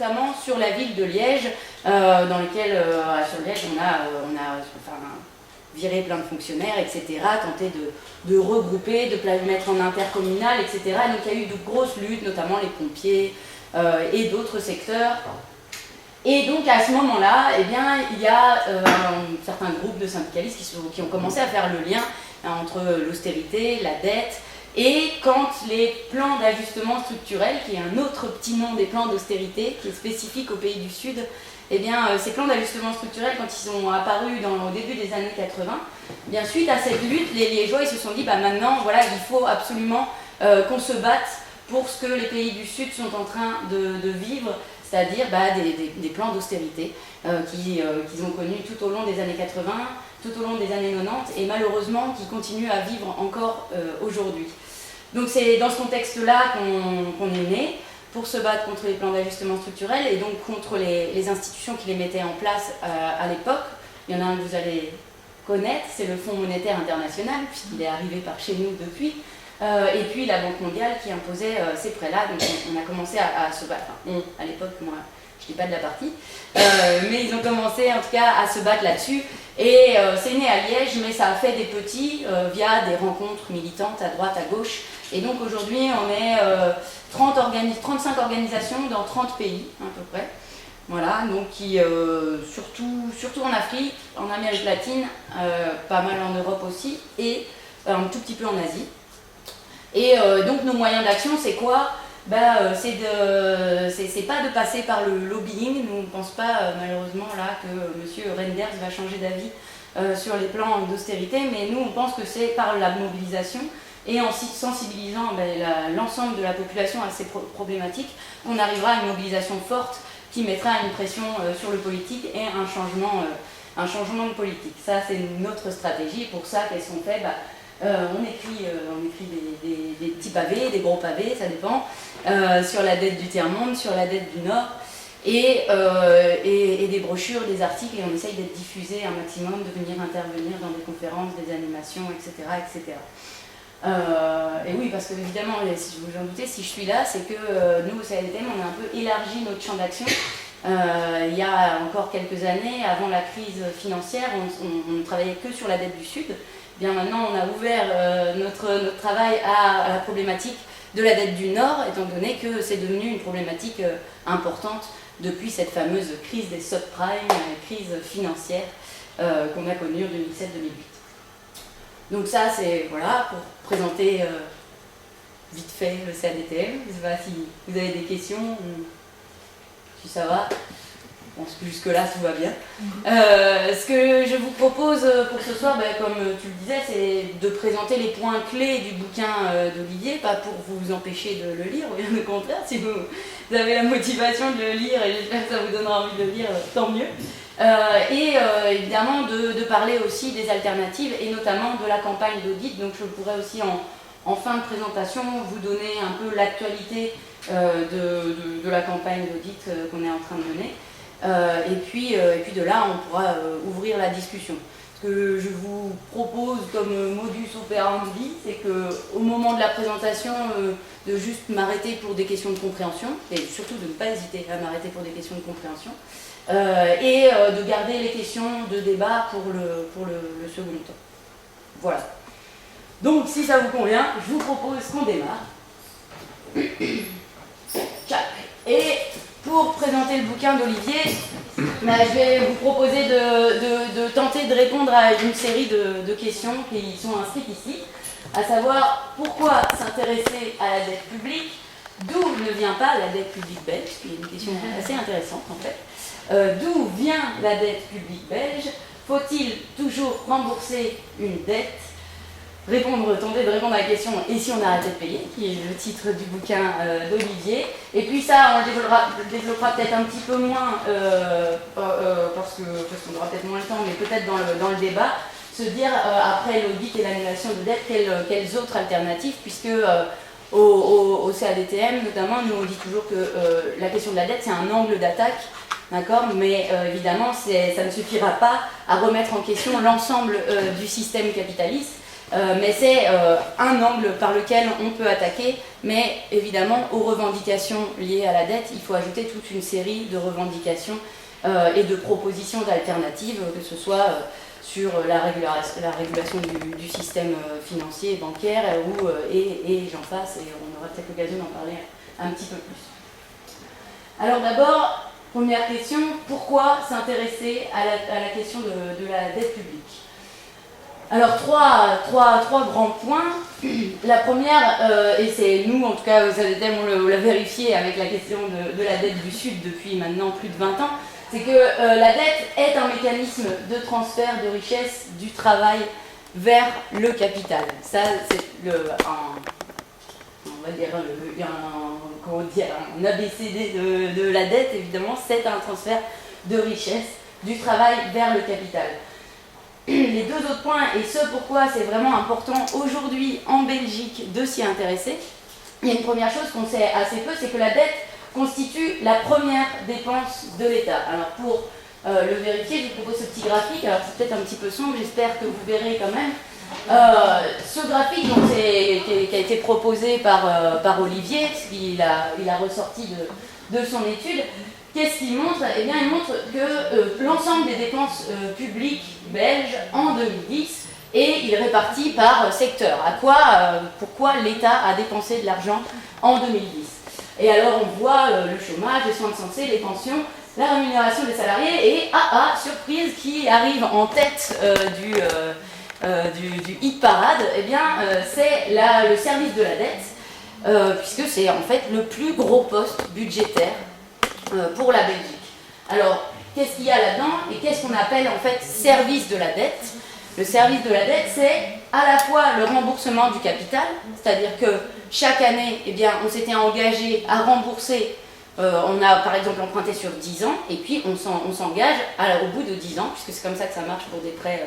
notamment sur la ville de Liège, dans lequel, sur Liège, on a viré plein de fonctionnaires, etc., tenté de regrouper, de le mettre en intercommunal, etc. Donc il y a eu de grosses luttes, notamment les pompiers et d'autres secteurs. Et donc à ce moment-là, eh bien, il y a certains groupes de syndicalistes qui ont commencé à faire le lien entre l'austérité, la dette, et quand les plans d'ajustement structurel, qui est un autre petit nom des plans d'austérité, qui est spécifique aux pays du Sud, eh bien, ces plans d'ajustement structurel, quand ils sont apparus au début des années 80, eh bien, suite à cette lutte, les Liégeois ils se sont dit, bah, maintenant, voilà, il faut absolument qu'on se batte pour ce que les pays du Sud sont en train de vivre, c'est-à-dire des plans d'austérité qu'ils ont connus tout au long des années 80, tout au long des années 90, et malheureusement qui continuent à vivre encore aujourd'hui. Donc c'est dans ce contexte-là qu'on est né, pour se battre contre les plans d'ajustement structurel et donc contre les institutions qui les mettaient en place à l'époque. Il y en a un que vous allez connaître, c'est le Fonds monétaire international, puisqu'il est arrivé par chez nous depuis, et puis la Banque mondiale qui imposait ces prêts-là. Donc on a commencé à se battre, enfin, à l'époque, moi je n'étais pas de la partie, mais ils ont commencé en tout cas à se battre là-dessus. Et c'est né à Liège, mais ça a fait des petits via des rencontres militantes à droite, à gauche. Et donc aujourd'hui, on est 35 organisations dans 30 pays à peu près. Voilà, donc qui, surtout en Afrique, en Amérique latine, pas mal en Europe aussi, et un tout petit peu en Asie. Et donc nos moyens d'action, c'est quoi ? C'est pas de passer par le lobbying. Nous on ne pense pas malheureusement là que M. Renders va changer d'avis sur les plans d'austérité, mais nous on pense que c'est par la mobilisation et en sensibilisant l'ensemble de la population à ces problématiques qu'on arrivera à une mobilisation forte qui mettra une pression sur le politique et un changement de politique. Ça c'est notre stratégie. Pour ça, qu'est-ce qu'on fait ? On écrit des petits pavés, des gros pavés, ça dépend, sur la dette du tiers-monde, sur la dette du Nord, et des brochures, des articles, et on essaye d'être diffusés un maximum, de venir intervenir dans des conférences, des animations, etc. etc. Et oui, parce que évidemment, si vous en doutez, si je suis là, c'est que nous, au CADTM, on a un peu élargi notre champ d'action. Il y a encore quelques années, avant la crise financière, on ne travaillait que sur la dette du Sud. Bien maintenant, on a ouvert notre travail à la problématique de la dette du Nord, étant donné que c'est devenu une problématique importante depuis cette fameuse crise des subprimes, crise financière qu'on a connue en 2007-2008. Donc ça, c'est voilà, pour présenter vite fait le CADTM. Je ne sais pas si vous avez des questions, si ça va. Je pense que jusque-là, tout va bien. Ce que je vous propose pour ce soir, comme tu le disais, c'est de présenter les points clés du bouquin d'Olivier, pas pour vous empêcher de le lire, bien au contraire, si vous avez la motivation de le lire, et j'espère que ça vous donnera envie de le lire, tant mieux. Évidemment, de parler aussi des alternatives, et notamment de la campagne d'audit. Donc je pourrais aussi, en fin de présentation, vous donner un peu l'actualité de la campagne d'audit qu'on est en train de mener. Et puis de là, on pourra ouvrir la discussion. Ce que je vous propose comme modus operandi, c'est qu'au moment de la présentation, de juste m'arrêter pour des questions de compréhension, et surtout de ne pas hésiter à m'arrêter pour des questions de compréhension, et de garder les questions de débat pour le second temps. Voilà. Donc, si ça vous convient, je vous propose qu'on démarre. Et pour présenter le bouquin d'Olivier, je vais vous proposer de tenter de répondre à une série de questions qui sont inscrites ici, à savoir pourquoi s'intéresser à la dette publique, d'où ne vient pas la dette publique belge, qui est une question assez intéressante en fait, d'où vient la dette publique belge, faut-il toujours rembourser une dette ? Tenter de répondre à la question « Et si on arrêtait de payer ?» qui est le titre du bouquin d'Olivier. Et puis ça, on le développera peut-être un petit peu moins, parce qu'on aura peut-être moins le temps, mais peut-être dans le débat, se dire, après l'audit et l'annulation de dette, quelles autres alternatives, puisque au CADTM, notamment, nous on dit toujours que la question de la dette, c'est un angle d'attaque, d'accord, mais évidemment, ça ne suffira pas à remettre en question l'ensemble du système capitaliste. mais c'est un angle par lequel on peut attaquer, mais évidemment aux revendications liées à la dette, il faut ajouter toute une série de revendications et de propositions d'alternatives, que ce soit sur la régulation du système financier et bancaire, et j'en passe, et on aura peut-être l'occasion d'en parler un petit peu plus. Alors d'abord, première question, pourquoi s'intéresser à la question de la dette publique? Alors trois grands points. La première, et c'est nous en tout cas, on l'a vérifié avec la question de la dette du Sud depuis maintenant plus de 20 ans, c'est que la dette est un mécanisme de transfert de richesse du travail vers le capital. Ça, c'est on va dire un ABCD de la dette, évidemment, c'est un transfert de richesse du travail vers le capital. Les deux autres points, et ce pourquoi c'est vraiment important aujourd'hui en Belgique de s'y intéresser, il y a une première chose qu'on sait assez peu, c'est que la dette constitue la première dépense de l'État. Alors pour le vérifier, je vous propose ce petit graphique, alors c'est peut-être un petit peu sombre, j'espère que vous verrez quand même. Ce graphique donc, qui a été proposé par Olivier, il a ressorti de son étude. Qu'est-ce qu'il montre? Eh bien, il montre que l'ensemble des dépenses publiques belges en 2010, et il répartit par secteur. Pourquoi l'État a dépensé de l'argent en 2010? Et alors, on voit le chômage, les soins de santé, les pensions, la rémunération des salariés, et surprise, qui arrive en tête du hit parade, eh bien, c'est le service de la dette, puisque c'est en fait le plus gros poste budgétaire pour la Belgique. Alors, qu'est-ce qu'il y a là-dedans et qu'est-ce qu'on appelle en fait service de la dette? Le service de la dette, c'est à la fois le remboursement du capital, c'est-à-dire que chaque année, eh bien, on s'était engagé à rembourser, on a par exemple emprunté sur 10 ans, et puis on s'engage au bout de 10 ans, puisque c'est comme ça que ça marche pour des prêts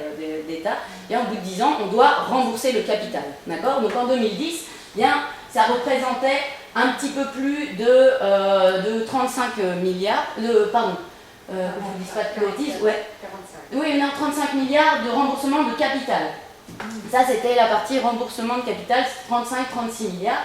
d'État, et au bout de 10 ans, on doit rembourser le capital. D'accord? Donc en 2010, eh bien, ça représentait un petit peu plus de 35 milliards, pardon, que je ne dise pas de bêtises, ouais. 45. Oui, 35 milliards de remboursement de capital. Ça, c'était la partie remboursement de capital, 35-36 milliards.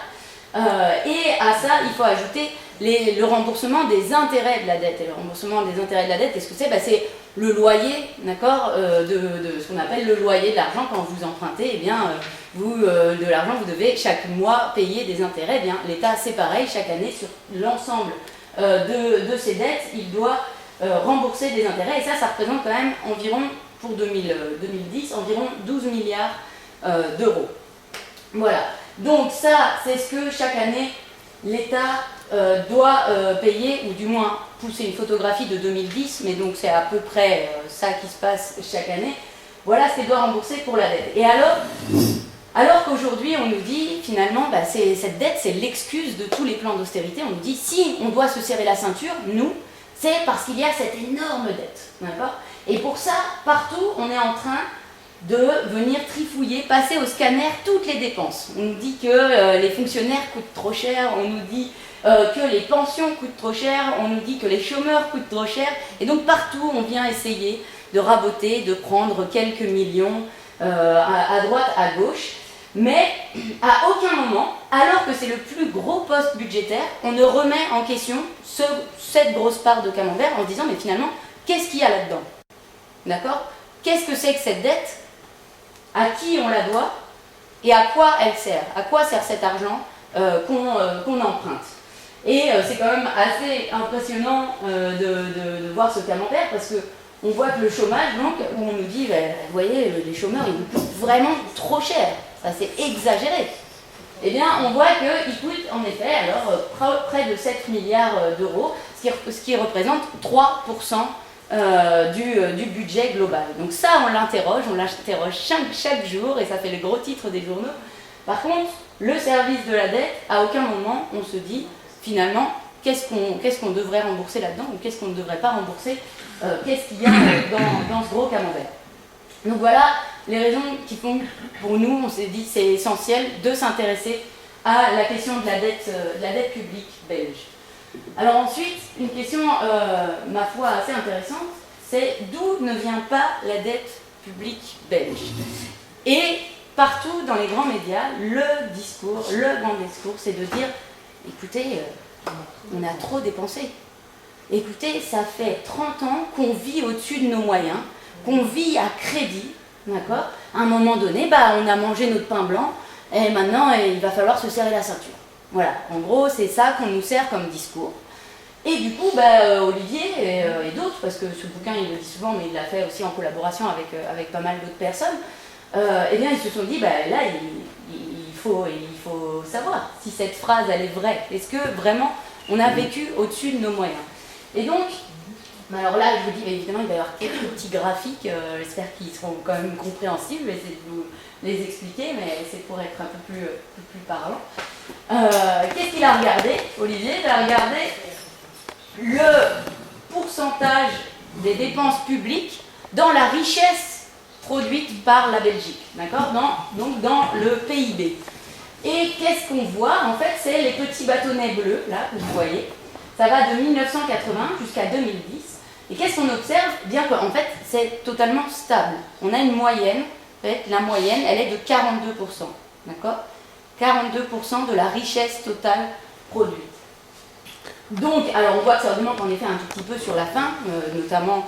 Et à ça, il faut ajouter le remboursement des intérêts de la dette. Et le remboursement des intérêts de la dette, qu'est-ce que c'est? C'est le loyer, d'accord, de ce qu'on appelle le loyer de l'argent. Quand vous empruntez, eh bien, de l'argent, vous devez chaque mois payer des intérêts. Eh bien, l'État, c'est pareil, chaque année, sur l'ensemble de ses dettes, il doit rembourser des intérêts. Et ça représente quand même environ, pour 2010, environ 12 milliards d'euros. Voilà. Donc ça, c'est ce que chaque année, l'État doit payer, ou du moins pousser une photographie de 2010, mais donc c'est à peu près ça qui se passe chaque année. Voilà ce qu'il doit rembourser pour la dette. Et alors qu'aujourd'hui, on nous dit, finalement, cette dette, c'est l'excuse de tous les plans d'austérité. On nous dit, si on doit se serrer la ceinture, nous, c'est parce qu'il y a cette énorme dette. D'accord ? Et pour ça, partout, on est en train de venir trifouiller, passer au scanner toutes les dépenses. On nous dit que les fonctionnaires coûtent trop cher, on nous dit que les pensions coûtent trop cher, on nous dit que les chômeurs coûtent trop cher. Et donc partout, on vient essayer de raboter, de prendre quelques millions à droite, à gauche. Mais à aucun moment, alors que c'est le plus gros poste budgétaire, on ne remet en question cette grosse part de camembert en se disant, mais finalement, qu'est-ce qu'il y a là-dedans? D'accord? Qu'est-ce que c'est que cette dette? À qui on la doit? Et à quoi elle sert? À quoi sert cet argent qu'on emprunte? Et c'est quand même assez impressionnant de voir ce camembert, parce qu'on voit que le chômage, donc, où on nous dit, vous voyez, les chômeurs, ils nous coûtent vraiment trop cher. Ça, c'est exagéré. Eh bien, on voit qu'ils coûtent, en effet, alors, près de 7 milliards d'euros, ce qui représente 3% du budget global. Donc ça, on l'interroge chaque jour, et ça fait le gros titre des journaux. Par contre, le service de la dette, à aucun moment, on se dit, finalement, qu'est-ce qu'on devrait rembourser là-dedans, ou qu'est-ce qu'on ne devrait pas rembourser, qu'est-ce qu'il y a dans ce gros camembert. Donc voilà les raisons qui font que, pour nous, on s'est dit c'est essentiel de s'intéresser à la question de la dette publique belge. Alors ensuite, une question, ma foi, assez intéressante, c'est d'où ne vient pas la dette publique belge? Et partout dans les grands médias, le grand discours, c'est de dire, écoutez, on a trop dépensé. Écoutez, ça fait 30 ans qu'on vit au-dessus de nos moyens, qu'on vit à crédit, d'accord? À un moment donné, on a mangé notre pain blanc, et maintenant, il va falloir se serrer la ceinture. Voilà, en gros, c'est ça qu'on nous sert comme discours. Et du coup, Olivier et d'autres, parce que ce bouquin, il le dit souvent, mais il l'a fait aussi en collaboration avec pas mal d'autres personnes, eh bien, ils se sont dit, là, il faut savoir si cette phrase, elle est vraie. Est-ce que vraiment, on a vécu au-dessus de nos moyens? Et donc, alors là, je vous dis, évidemment, il va y avoir quelques petits graphiques, j'espère qu'ils seront quand même compréhensibles, je vais essayer de vous les expliquer, mais c'est pour être un peu plus parlant. Qu'est-ce qu'il a regardé, Olivier? Il a regardé le pourcentage des dépenses publiques dans la richesse produite par la Belgique, d'accord? Donc dans le PIB. Et qu'est-ce qu'on voit? En fait, c'est les petits bâtonnets bleus, là, que vous voyez. Ça va de 1980 jusqu'à 2010. Et qu'est-ce qu'on observe? Bien qu'en fait, c'est totalement stable. On a une moyenne, en fait, la moyenne, elle est de 42%, d'accord? 42% de la richesse totale produite. Donc, alors on voit que ça augmente en effet un tout petit peu sur la fin, notamment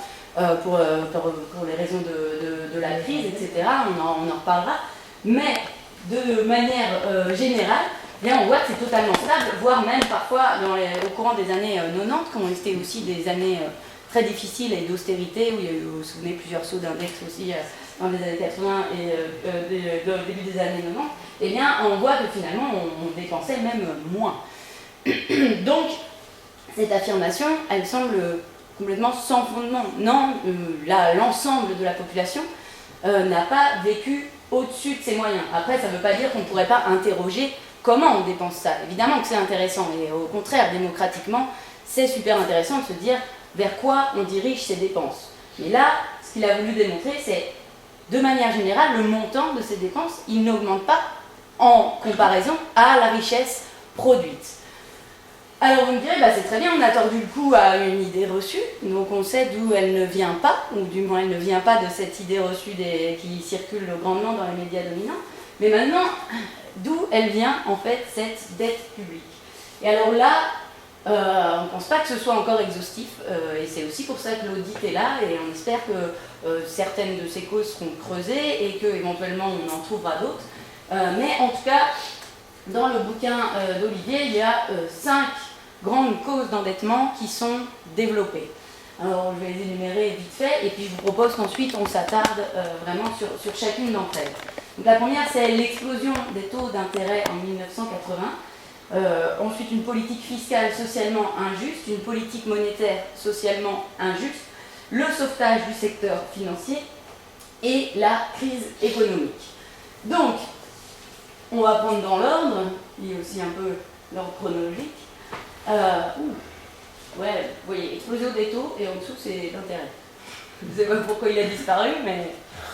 pour les raisons de la crise, etc. On en reparlera. Mais de manière générale, bien, on voit que c'est totalement stable, voire même parfois au courant des années 90, qui ont été aussi des années très difficiles et d'austérité, où il y a eu, vous vous souvenez, plusieurs sauts d'index aussi dans les années 80 et au début des années 90, eh bien, on voit que finalement, on dépensait même moins. Donc, cette affirmation, elle semble complètement sans fondement. Non, l'ensemble de la population n'a pas vécu au-dessus de ses moyens. Après, ça ne veut pas dire qu'on ne pourrait pas interroger comment on dépense ça. Évidemment que c'est intéressant, et au contraire, démocratiquement, c'est super intéressant de se dire vers quoi on dirige ses dépenses. Mais là, ce qu'il a voulu démontrer, c'est, de manière générale, le montant de ces dépenses, il n'augmente pas en comparaison à la richesse produite. Alors vous me direz, c'est très bien, on a tordu le cou à une idée reçue, donc on sait d'où elle ne vient pas, ou du moins elle ne vient pas de cette idée reçue qui circule grandement dans les médias dominants, mais maintenant, d'où elle vient en fait cette dette publique? Et alors là, on ne pense pas que ce soit encore exhaustif, et c'est aussi pour ça que l'audit est là, et on espère que certaines de ces causes seront creusées, et qu'éventuellement on en trouvera d'autres. Mais en tout cas, dans le bouquin d'Olivier, il y a 5 grandes causes d'endettement qui sont développées. Alors je vais les énumérer vite fait, et puis je vous propose qu'ensuite on s'attarde vraiment sur chacune d'entre elles. Donc la première, c'est l'explosion des taux d'intérêt en 1980. Ensuite, une politique fiscale socialement injuste, une politique monétaire socialement injuste, le sauvetage du secteur financier et la crise économique. Donc, on va prendre dans l'ordre, il y a aussi un peu l'ordre chronologique. Ouais, vous voyez, explosion des taux, et en dessous c'est l'intérêt. Je ne sais pas pourquoi il a disparu, mais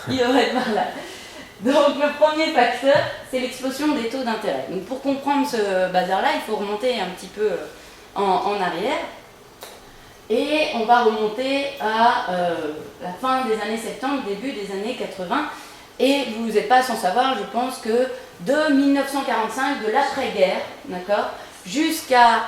il devrait être par là. Donc le premier facteur, c'est l'explosion des taux d'intérêt. Donc pour comprendre ce bazar-là, il faut remonter un petit peu en arrière. Et on va remonter à la fin des années 70, début des années 80. Et vous n'êtes pas sans savoir, je pense, que de 1945, de l'après-guerre, d'accord, jusqu'à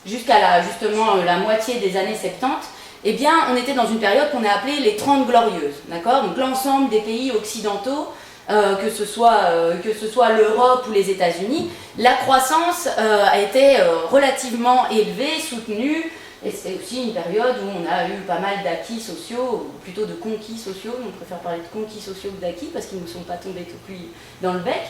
justement la moitié des années 70, eh bien, on était dans une période qu'on a appelée les 30 glorieuses, d'accord. Donc l'ensemble des pays occidentaux, que ce soit l'Europe ou les États-Unis, la croissance a été relativement élevée, soutenue, et c'est aussi une période où on a eu pas mal d'acquis sociaux, ou plutôt de conquis sociaux. On préfère parler de conquis sociaux que d'acquis parce qu'ils ne sont pas tombés tout cuits dans le bec.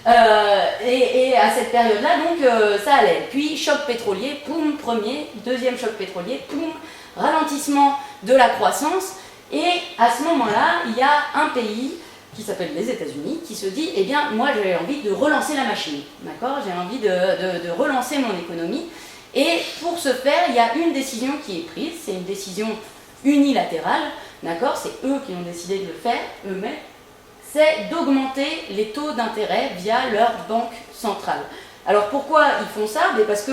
Et à cette période-là, donc, ça allait. Puis, choc pétrolier, poum, premier, deuxième choc pétrolier, poum, ralentissement de la croissance. Et à ce moment-là, il y a un pays qui s'appelle les États-Unis qui se dit, eh bien, moi, j'ai envie de relancer la machine, d'accord? J'ai envie de relancer mon économie. Et pour ce faire, il y a une décision qui est prise, c'est une décision unilatérale, d'accord? C'est eux qui ont décidé de le faire, eux-mêmes. C'est d'augmenter les taux d'intérêt via leur banque centrale. Alors pourquoi ils font ça? Parce que,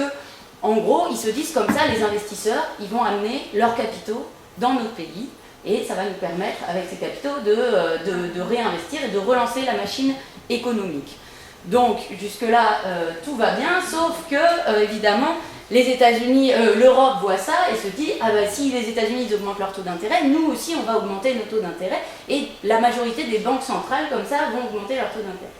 en gros, ils se disent comme ça, les investisseurs, ils vont amener leurs capitaux dans notre pays, et ça va nous permettre, avec ces capitaux, de réinvestir et de relancer la machine économique. Donc jusque-là, tout va bien, sauf que, évidemment, les États-Unis, l'Europe voit ça et se dit « Ah ben si les États-Unis augmentent leur taux d'intérêt, nous aussi on va augmenter nos taux d'intérêt. » Et la majorité des banques centrales, comme ça, vont augmenter leur taux d'intérêt.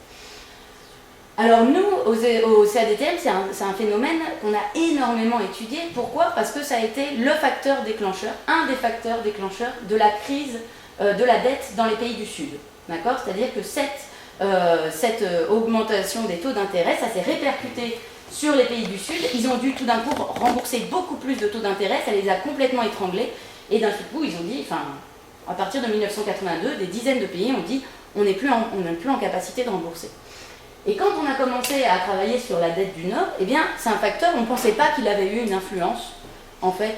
Alors nous, au CADTM, c'est un phénomène qu'on a énormément étudié. Pourquoi? Parce que ça a été le facteur déclencheur, un des facteurs déclencheurs de la crise de la dette dans les pays du Sud. D'accord? C'est-à-dire que cette augmentation des taux d'intérêt, ça s'est répercuté sur les pays du Sud. Ils ont dû tout d'un coup rembourser beaucoup plus de taux d'intérêt, ça les a complètement étranglés. Et d'un seul coup, ils ont dit, enfin, à partir de 1982, des dizaines de pays ont dit on n'est plus en capacité de rembourser. Et quand on a commencé à travailler sur la dette du Nord, eh bien, c'est un facteur, on ne pensait pas qu'il avait eu une influence, en fait,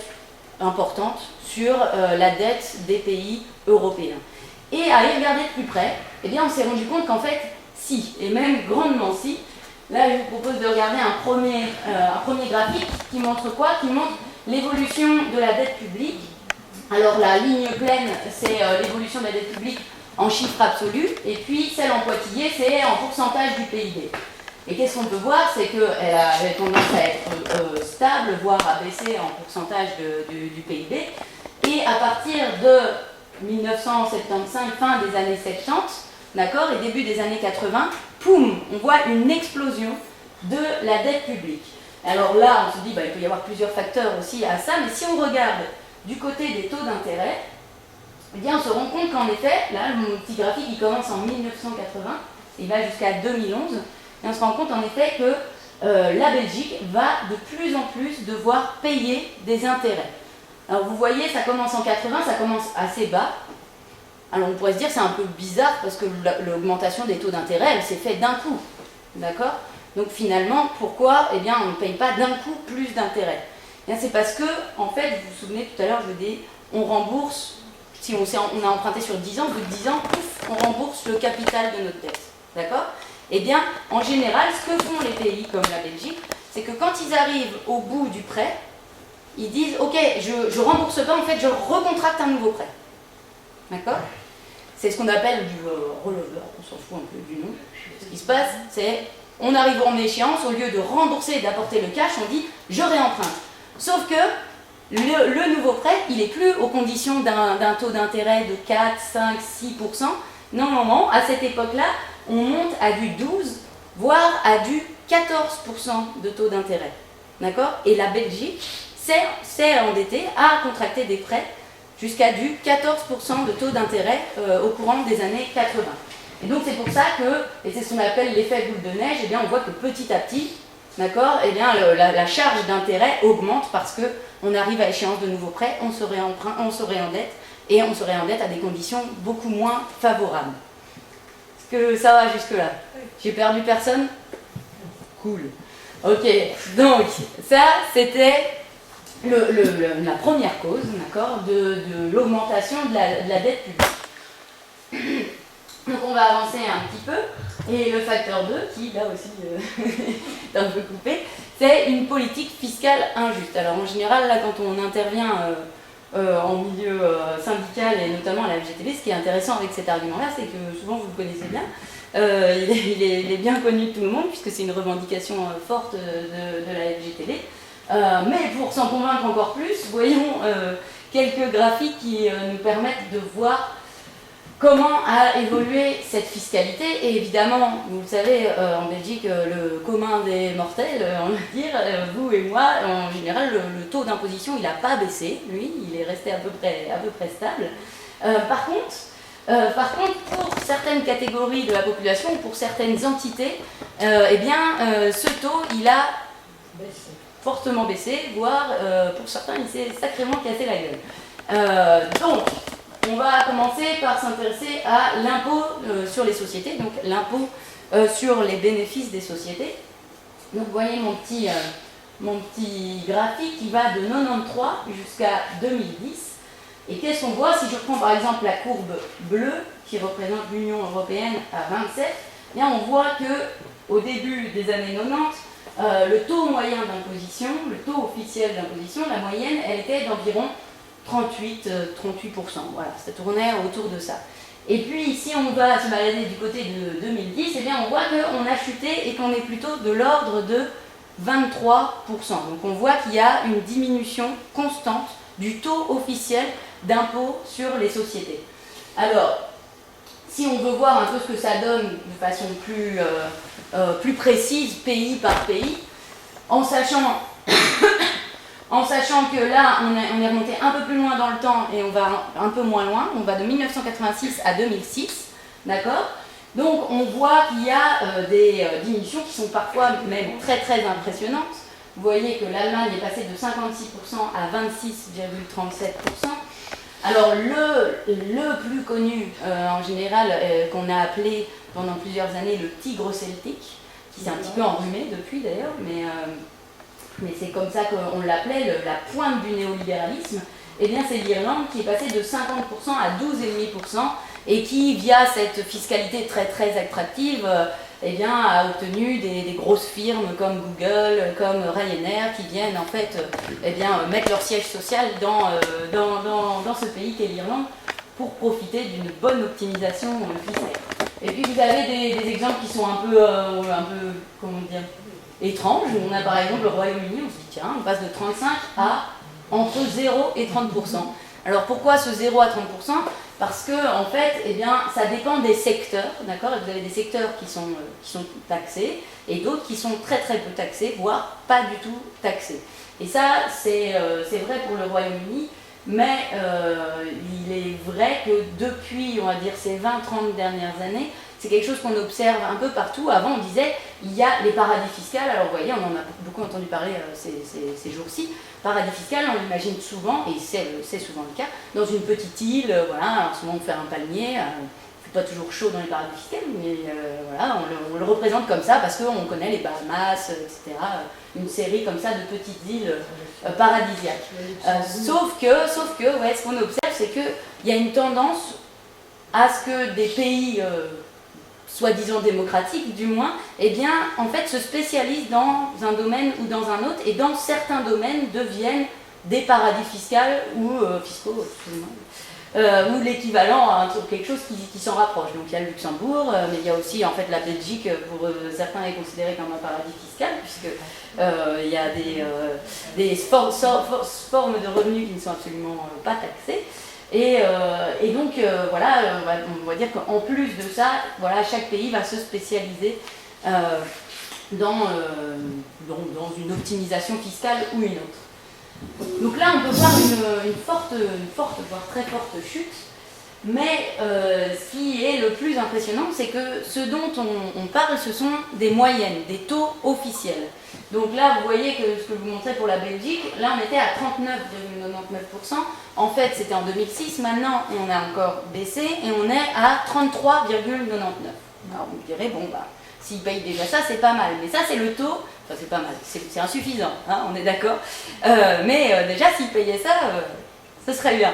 importante sur la dette des pays européens. Et à y regarder de plus près, eh bien, on s'est rendu compte qu'en fait, si, et même grandement si. Là, je vous propose de regarder un premier graphique qui montre quoi? Qui montre l'évolution de la dette publique. Alors, la ligne pleine, c'est l'évolution de la dette publique en chiffres absolus, et puis celle en pointillé, c'est en pourcentage du PIB. Et qu'est-ce qu'on peut voir? C'est qu'elle avait tendance à être stable, voire à baisser en pourcentage du PIB. Et à partir de 1975, fin des années 70, d'accord, et début des années 80, poum, on voit une explosion de la dette publique. Alors là, on se dit, bah, il peut y avoir plusieurs facteurs aussi à ça, mais si on regarde du côté des taux d'intérêt, eh bien, on se rend compte qu'en effet, là, mon petit graphique, il commence en 1980, il va jusqu'à 2011, et on se rend compte en effet que la Belgique va de plus en plus devoir payer des intérêts. Alors vous voyez, ça commence en 80, ça commence assez bas. Alors on pourrait se dire c'est un peu bizarre parce que l'augmentation des taux d'intérêt, elle s'est faite d'un coup. D'accord? Donc finalement, pourquoi eh bien, on ne paye pas d'un coup plus d'intérêts? C'est parce que, en fait, vous vous souvenez tout à l'heure, je dis, on rembourse, si on a emprunté sur 10 ans, au bout de 10 ans, pouf, on rembourse le capital de notre dette. D'accord? Eh bien, en général, ce que font les pays comme la Belgique, c'est que quand ils arrivent au bout du prêt, ils disent, ok, je ne rembourse pas, en fait, je recontracte un nouveau prêt. D'accord? C'est ce qu'on appelle du releveur, on s'en fout un peu du nom. Ce qui se passe, c'est, on arrive en échéance, au lieu de rembourser et d'apporter le cash, on dit, je réemprunte. Sauf que le nouveau prêt, il n'est plus aux conditions d'un taux d'intérêt de 4, 5, 6%. Non, à cette époque-là, on monte à du 12, voire à du 14% de taux d'intérêt. D'accord? Et la Belgique s'est endettée, a contracté des prêts jusqu'à du 14% de taux d'intérêt au courant des années 80. Et donc c'est pour ça que, et c'est ce qu'on appelle l'effet boule de neige, eh bien on voit que petit à petit, d'accord, eh bien la charge d'intérêt augmente parce qu'on arrive à échéance de nouveaux prêts, on se réendette, et on se réendette à des conditions beaucoup moins favorables. Est-ce que ça va jusque-là? J'ai perdu personne? Cool. Ok, donc ça c'était la première cause, d'accord, de l'augmentation de la dette publique. Donc on va avancer un petit peu, et le facteur 2, qui là aussi est un peu coupé, c'est une politique fiscale injuste. Alors en général, là quand on intervient en milieu syndical, et notamment à la FGTB, ce qui est intéressant avec cet argument-là, c'est que souvent vous le connaissez bien, il est bien connu de tout le monde, puisque c'est une revendication forte de la FGTB. Mais pour s'en convaincre encore plus, voyons quelques graphiques qui nous permettent de voir comment a évolué cette fiscalité. Et évidemment, vous le savez, en Belgique, le commun des mortels, on va dire, vous et moi, en général, le taux d'imposition, il n'a pas baissé, lui, il est resté à peu près stable. Par contre, pour certaines catégories de la population, pour certaines entités, eh bien, ce taux, il a fortement baissé, voire pour certains, il s'est sacrément cassé la gueule. Donc, on va commencer par s'intéresser à l'impôt sur les sociétés, donc l'impôt sur les bénéfices des sociétés. Donc, vous voyez mon petit graphique qui va de 93 jusqu'à 2010. Et qu'est-ce qu'on voit si je prends par exemple la courbe bleue qui représente l'Union européenne à 27, eh bien on voit qu'au début des années 90, le taux moyen d'imposition, le taux officiel d'imposition, la moyenne, elle était d'environ 38%. Voilà, ça tournait autour de ça. Et puis si on va se balader du côté de 2010, eh bien on voit qu'on a chuté et qu'on est plutôt de l'ordre de 23%. Donc on voit qu'il y a une diminution constante du taux officiel d'impôt sur les sociétés. Alors, si on veut voir un peu ce que ça donne de façon plus précise, pays par pays, en sachant que là, on est remonté un peu plus loin dans le temps et on va un peu moins loin, on va de 1986 à 2006, d'accord ? Donc on voit qu'il y a des diminutions qui sont parfois même très très impressionnantes. Vous voyez que l'Allemagne est passée de 56% à 26,37%. Alors le plus connu en général, qu'on a appelé pendant plusieurs années le tigre celtique, qui s'est un petit peu enrhumé depuis d'ailleurs, mais c'est comme ça qu'on l'appelait, la pointe du néolibéralisme, eh bien c'est l'Irlande qui est passée de 50% à 12,5% et qui, via cette fiscalité très très attractive, eh bien, a obtenu des grosses firmes comme Google, comme Ryanair, qui viennent en fait eh bien, mettre leur siège social dans ce pays qu'est l'Irlande pour profiter d'une bonne optimisation fiscale. Et puis vous avez des exemples qui sont un peu comment dire, étranges. On a par exemple le Royaume-Uni, on se dit tiens, on passe de 35 à entre 0 et 30%. Alors pourquoi ce 0 à 30%? Parce que en fait, eh bien, ça dépend des secteurs, d'accord? Vous avez des secteurs qui sont taxés et d'autres qui sont très très peu taxés, voire pas du tout taxés. Et ça, c'est vrai pour le Royaume-Uni, mais il est vrai que depuis, on va dire, ces 20-30 dernières années, c'est quelque chose qu'on observe un peu partout. Avant, on disait, il y a les paradis fiscaux. Alors, vous voyez, on en a beaucoup entendu parler ces jours-ci. Paradis fiscal, on l'imagine souvent, et c'est souvent le cas, dans une petite île, voilà, alors souvent on fait un palmier, il ne fait pas toujours chaud dans les paradis fiscaux, mais voilà, on le représente comme ça parce qu'on connaît les Bahamas, etc., une série comme ça de petites îles paradisiaques. Sauf que ouais, ce qu'on observe, c'est qu'il y a une tendance à ce que des pays soi-disant démocratiques, du moins, eh bien, en fait, se spécialisent dans un domaine ou dans un autre, et dans certains domaines deviennent des paradis fiscaux ou fiscaux, ou l'équivalent à quelque chose qui s'en rapproche. Donc il y a le Luxembourg, mais il y a aussi en fait la Belgique, pour certains est considérée comme un paradis fiscal, puisque il y a des formes de revenus qui ne sont absolument pas taxées. Et donc, voilà, on va dire qu'en plus de ça, voilà, chaque pays va se spécialiser dans une optimisation fiscale ou une autre. Donc là, on peut voir une forte, voire très forte chute, mais ce qui est le plus impressionnant, c'est que ce dont on parle, ce sont des moyennes, des taux officiels. Donc là, vous voyez que ce que je vous montrais pour la Belgique, là on était à 39,99%. En fait, c'était en 2006. Maintenant, on a encore baissé et on est à 33,99%. Alors vous me direz, bon, bah, s'ils payent déjà ça, c'est pas mal. Mais ça, c'est le taux. Enfin, c'est pas mal. C'est insuffisant, hein, on est d'accord. Mais déjà, s'ils payaient ça, ce serait bien.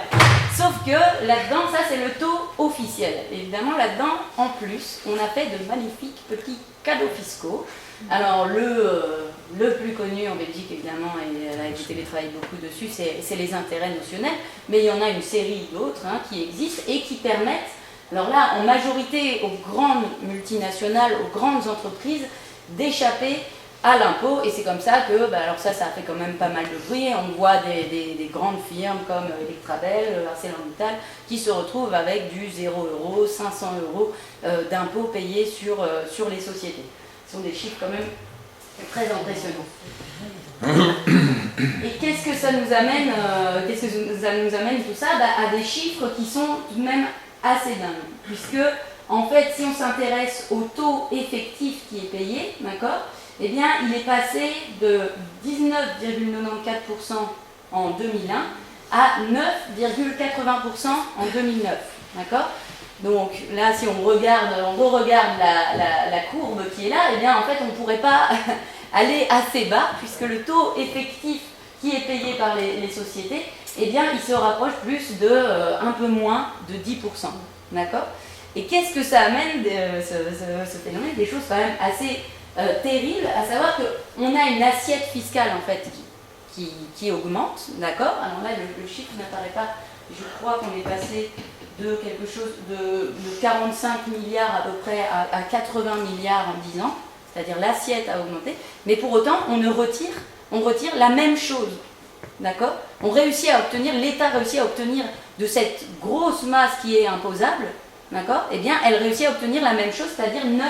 Sauf que là-dedans, ça, c'est le taux officiel. Évidemment, là-dedans, en plus, on a fait de magnifiques petits cadeaux fiscaux. Alors le plus connu en Belgique évidemment, et la FGTB travaille beaucoup dessus, c'est les intérêts notionnels, mais il y en a une série d'autres qui existent et qui permettent, alors là en majorité aux grandes multinationales, aux grandes entreprises, d'échapper à l'impôt, et c'est comme ça que, alors ça a fait quand même pas mal de bruit, on voit des grandes firmes comme Electrabel, ArcelorMittal, qui se retrouvent avec du 0 €, 500 € d'impôts payés sur les sociétés. Ce sont des chiffres quand même très impressionnants. Et qu'est-ce que ça nous amène, tout ça? À des chiffres qui sont tout de même assez dingues. Puisque, en fait, si on s'intéresse au taux effectif qui est payé, d'accord, eh bien, il est passé de 19,94% en 2001 à 9,80% en 2009, d'accord? Donc là, si on re-regarde la courbe qui est là, eh bien en fait on ne pourrait pas aller assez bas, puisque le taux effectif qui est payé par les sociétés, eh bien il se rapproche plus de un peu moins de 10%. D'accord? Et qu'est-ce que ça amène, ce phénomène? Des choses quand même assez terribles, à savoir qu'on a une assiette fiscale en fait qui augmente, d'accord? Alors là, le chiffre n'apparaît pas, je crois qu'on est passé de quelque chose de 45 milliards à peu près à 80 milliards en 10 ans, c'est-à-dire l'assiette a augmenté, mais pour autant on retire la même chose, d'accord? L'État réussit à obtenir de cette grosse masse qui est imposable, d'accord? Eh bien elle réussit à obtenir la même chose, c'est-à-dire 9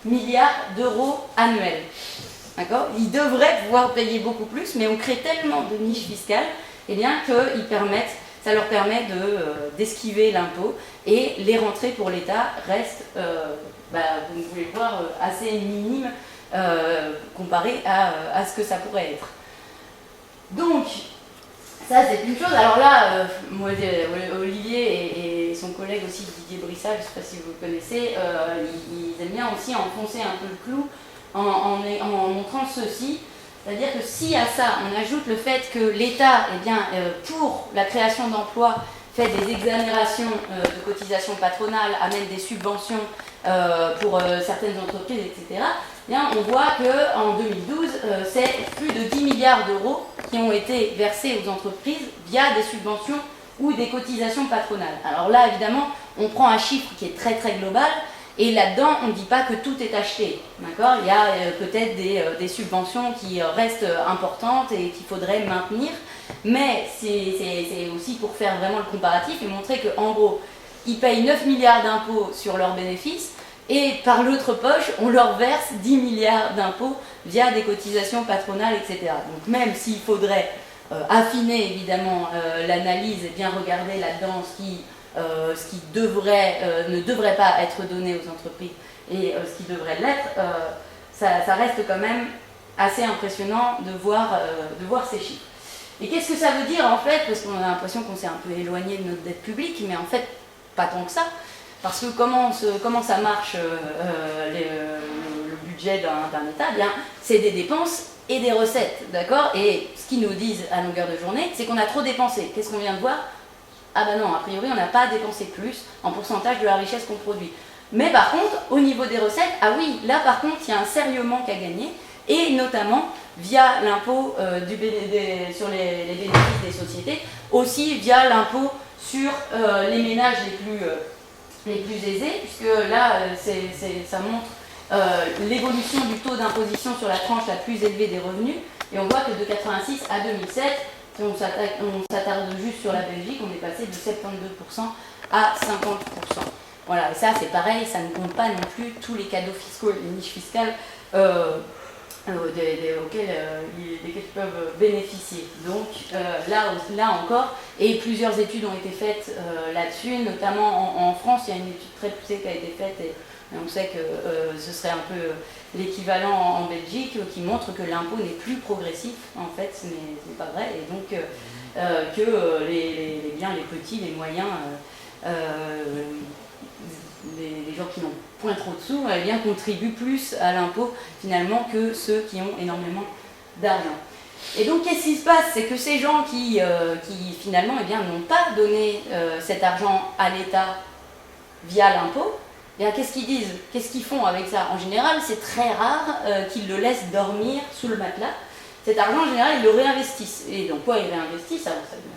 milliards d'euros annuels. D'accord? Ils devraient pouvoir payer beaucoup plus, mais on crée tellement de niches fiscales, eh bien, que ça leur permet d'esquiver l'impôt, et les rentrées pour l'État restent, vous pouvez le voir, assez minimes comparées à ce que ça pourrait être. Donc, ça c'est une chose. Alors là, Olivier et son collègue aussi, Didier Brissat, je ne sais pas si vous le connaissez, ils aiment bien aussi enfoncer un peu le clou en montrant ceci. C'est-à-dire que si à ça on ajoute le fait que l'État, pour la création d'emplois, fait des exonérations de cotisations patronales, amène des subventions pour certaines entreprises, etc., on voit qu'en 2012, c'est plus de 10 milliards d'euros qui ont été versés aux entreprises via des subventions ou des cotisations patronales. Alors là, évidemment, on prend un chiffre qui est très très global, et là-dedans, on ne dit pas que tout est acheté, d'accord? Il y a peut-être des subventions qui restent importantes et qu'il faudrait maintenir, mais c'est aussi pour faire vraiment le comparatif et montrer qu'en gros, ils payent 9 milliards d'impôts sur leurs bénéfices, et par l'autre poche, on leur verse 10 milliards d'impôts via des cotisations patronales, etc. Donc même s'il faudrait affiner évidemment l'analyse et bien regarder là-dedans ce qui ne devrait pas être donné aux entreprises et ce qui devrait l'être, ça reste quand même assez impressionnant de voir ces chiffres. Et qu'est-ce que ça veut dire en fait? Parce qu'on a l'impression qu'on s'est un peu éloigné de notre dette publique, mais en fait, pas tant que ça. Parce que comment ça marche le budget d'un État? Eh bien, c'est des dépenses et des recettes, d'accord? Et ce qu'ils nous disent à longueur de journée, c'est qu'on a trop dépensé. Qu'est-ce qu'on vient de voir? Ah ben non, a priori, on n'a pas dépensé plus en pourcentage de la richesse qu'on produit. Mais par contre, au niveau des recettes, ah oui, là par contre, il y a un sérieux manque à gagner, et notamment via l'impôt sur les bénéfices des sociétés, aussi via l'impôt sur les ménages les plus aisés, puisque là, ça montre l'évolution du taux d'imposition sur la tranche la plus élevée des revenus, et on voit que de 86 à 2007, si on s'attarde juste sur la Belgique, on est passé de 72% à 50%. Voilà, et ça c'est pareil, ça ne compte pas non plus tous les cadeaux fiscaux, les niches fiscales desquels ils peuvent bénéficier. Donc là encore, et plusieurs études ont été faites là-dessus, notamment en France, il y a une étude très poussée qui a été faite, et on sait que ce serait un peu l'équivalent en Belgique, qui montre que l'impôt n'est plus progressif, en fait, ce n'est pas vrai, et donc que les petits, les moyens, les gens qui n'ont point trop de sous, eh bien, contribuent plus à l'impôt finalement que ceux qui ont énormément d'argent. Et donc qu'est-ce qui se passe? C'est que ces gens qui finalement n'ont pas donné cet argent à l'État via l'impôt, eh qu'est-ce qu'ils disent? Qu'est-ce qu'ils font avec ça? En général, c'est très rare qu'ils le laissent dormir sous le matelas. Cet argent, en général, ils le réinvestissent. Et dans quoi ils réinvestissent?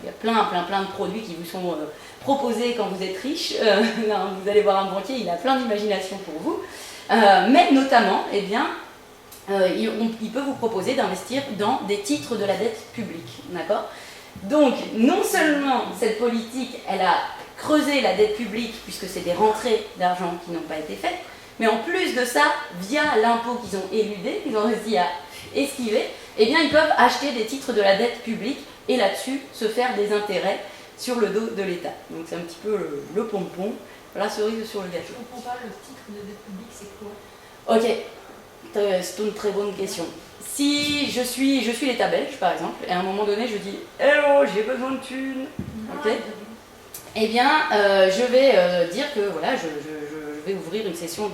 Il y a plein de produits qui vous sont proposés quand vous êtes riche. Vous allez voir un banquier, il a plein d'imagination pour vous. Mais notamment, il peut vous proposer d'investir dans des titres de la dette publique. D'accord? Donc, non seulement cette politique, elle a creusé la dette publique, puisque c'est des rentrées d'argent qui n'ont pas été faites, mais en plus de ça, via l'impôt qu'ils ont éludé, qu'ils ont réussi à esquiver, eh bien, ils peuvent acheter des titres de la dette publique et là-dessus se faire des intérêts sur le dos de l'État. Donc c'est un petit peu le pompon, la cerise sur le gâteau. Je ne comprends pas, le titre de dette publique, c'est quoi? Ok, c'est une très bonne question. Si je suis l'État belge, par exemple, et à un moment donné, je dis « Hello, j'ai besoin de thunes », ok, eh bien, je vais dire que voilà, je vais ouvrir une session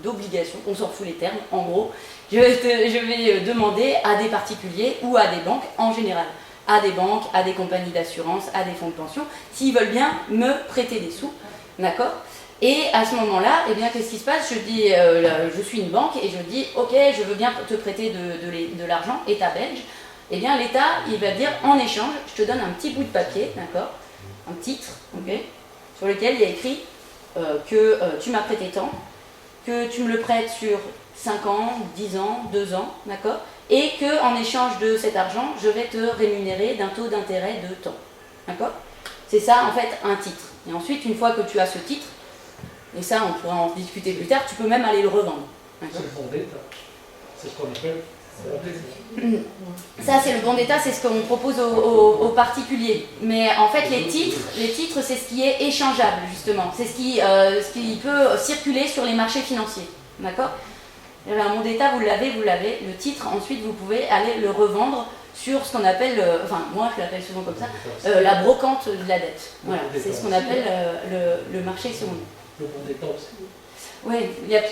d'obligations, on s'en fout les termes, en gros, je vais demander à des particuliers ou à des banques en général, à des banques, à des compagnies d'assurance, à des fonds de pension, s'ils veulent bien me prêter des sous, d'accord? Et à ce moment-là, eh bien, qu'est-ce qui se passe? Je dis, je suis une banque et je dis, ok, je veux bien te prêter de l'argent, État belge. Eh bien, l'État, il va dire, en échange, je te donne un petit bout de papier, d'accord? Un titre, ok? sur lequel il y a écrit que tu m'as prêté tant, que tu me le prêtes sur 5 ans, 10 ans, 2 ans, d'accord? Et qu'en échange de cet argent, je vais te rémunérer d'un taux d'intérêt de temps. D'accord? C'est ça, en fait, un titre. Et ensuite, une fois que tu as ce titre, et ça, on pourra en discuter plus tard, tu peux même aller le revendre. C'est le bon d'État. C'est ce qu'on appelle le bon d'État. Ça, c'est le bon d'État, c'est ce qu'on propose aux particuliers. Mais en fait, les titres, c'est ce qui est échangeable, justement. C'est ce qui peut circuler sur les marchés financiers. D'accord? Un bon d'État, vous l'avez, le titre, ensuite vous pouvez aller le revendre sur ce qu'on appelle, enfin moi je l'appelle souvent comme ça, la brocante de la dette. Voilà, c'est ce qu'on appelle le marché secondaire. Le bon d'État aussi. Oui,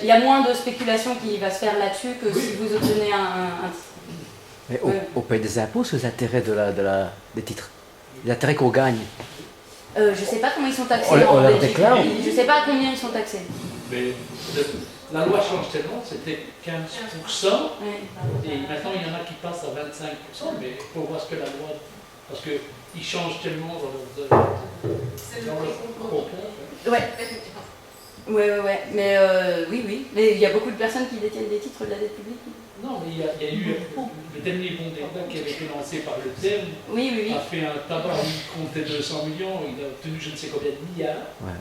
il y a moins de spéculation qui va se faire là-dessus que si vous obtenez un titre. Mais on paye des impôts sur les intérêts des titres, les intérêts qu'on gagne. Je ne sais pas comment ils sont taxés On en leur Belgique. déclare. Je ne sais pas à combien ils sont taxés. Mais la loi change tellement, c'était 15%, Ouais. et maintenant il y en a qui passent à 25%, mais il faut voir ce que la loi. Parce qu'ils changent tellement dans leur propos. Ouais. Mais oui. Mais il y a beaucoup de personnes qui détiennent des titres de la dette publique. Non, mais il y a eu le dernier bon d'État qui avait été lancé par le terme, Oui. a fait un tabac où il comptait 200 millions, il a obtenu je ne sais combien de milliards. Ouais.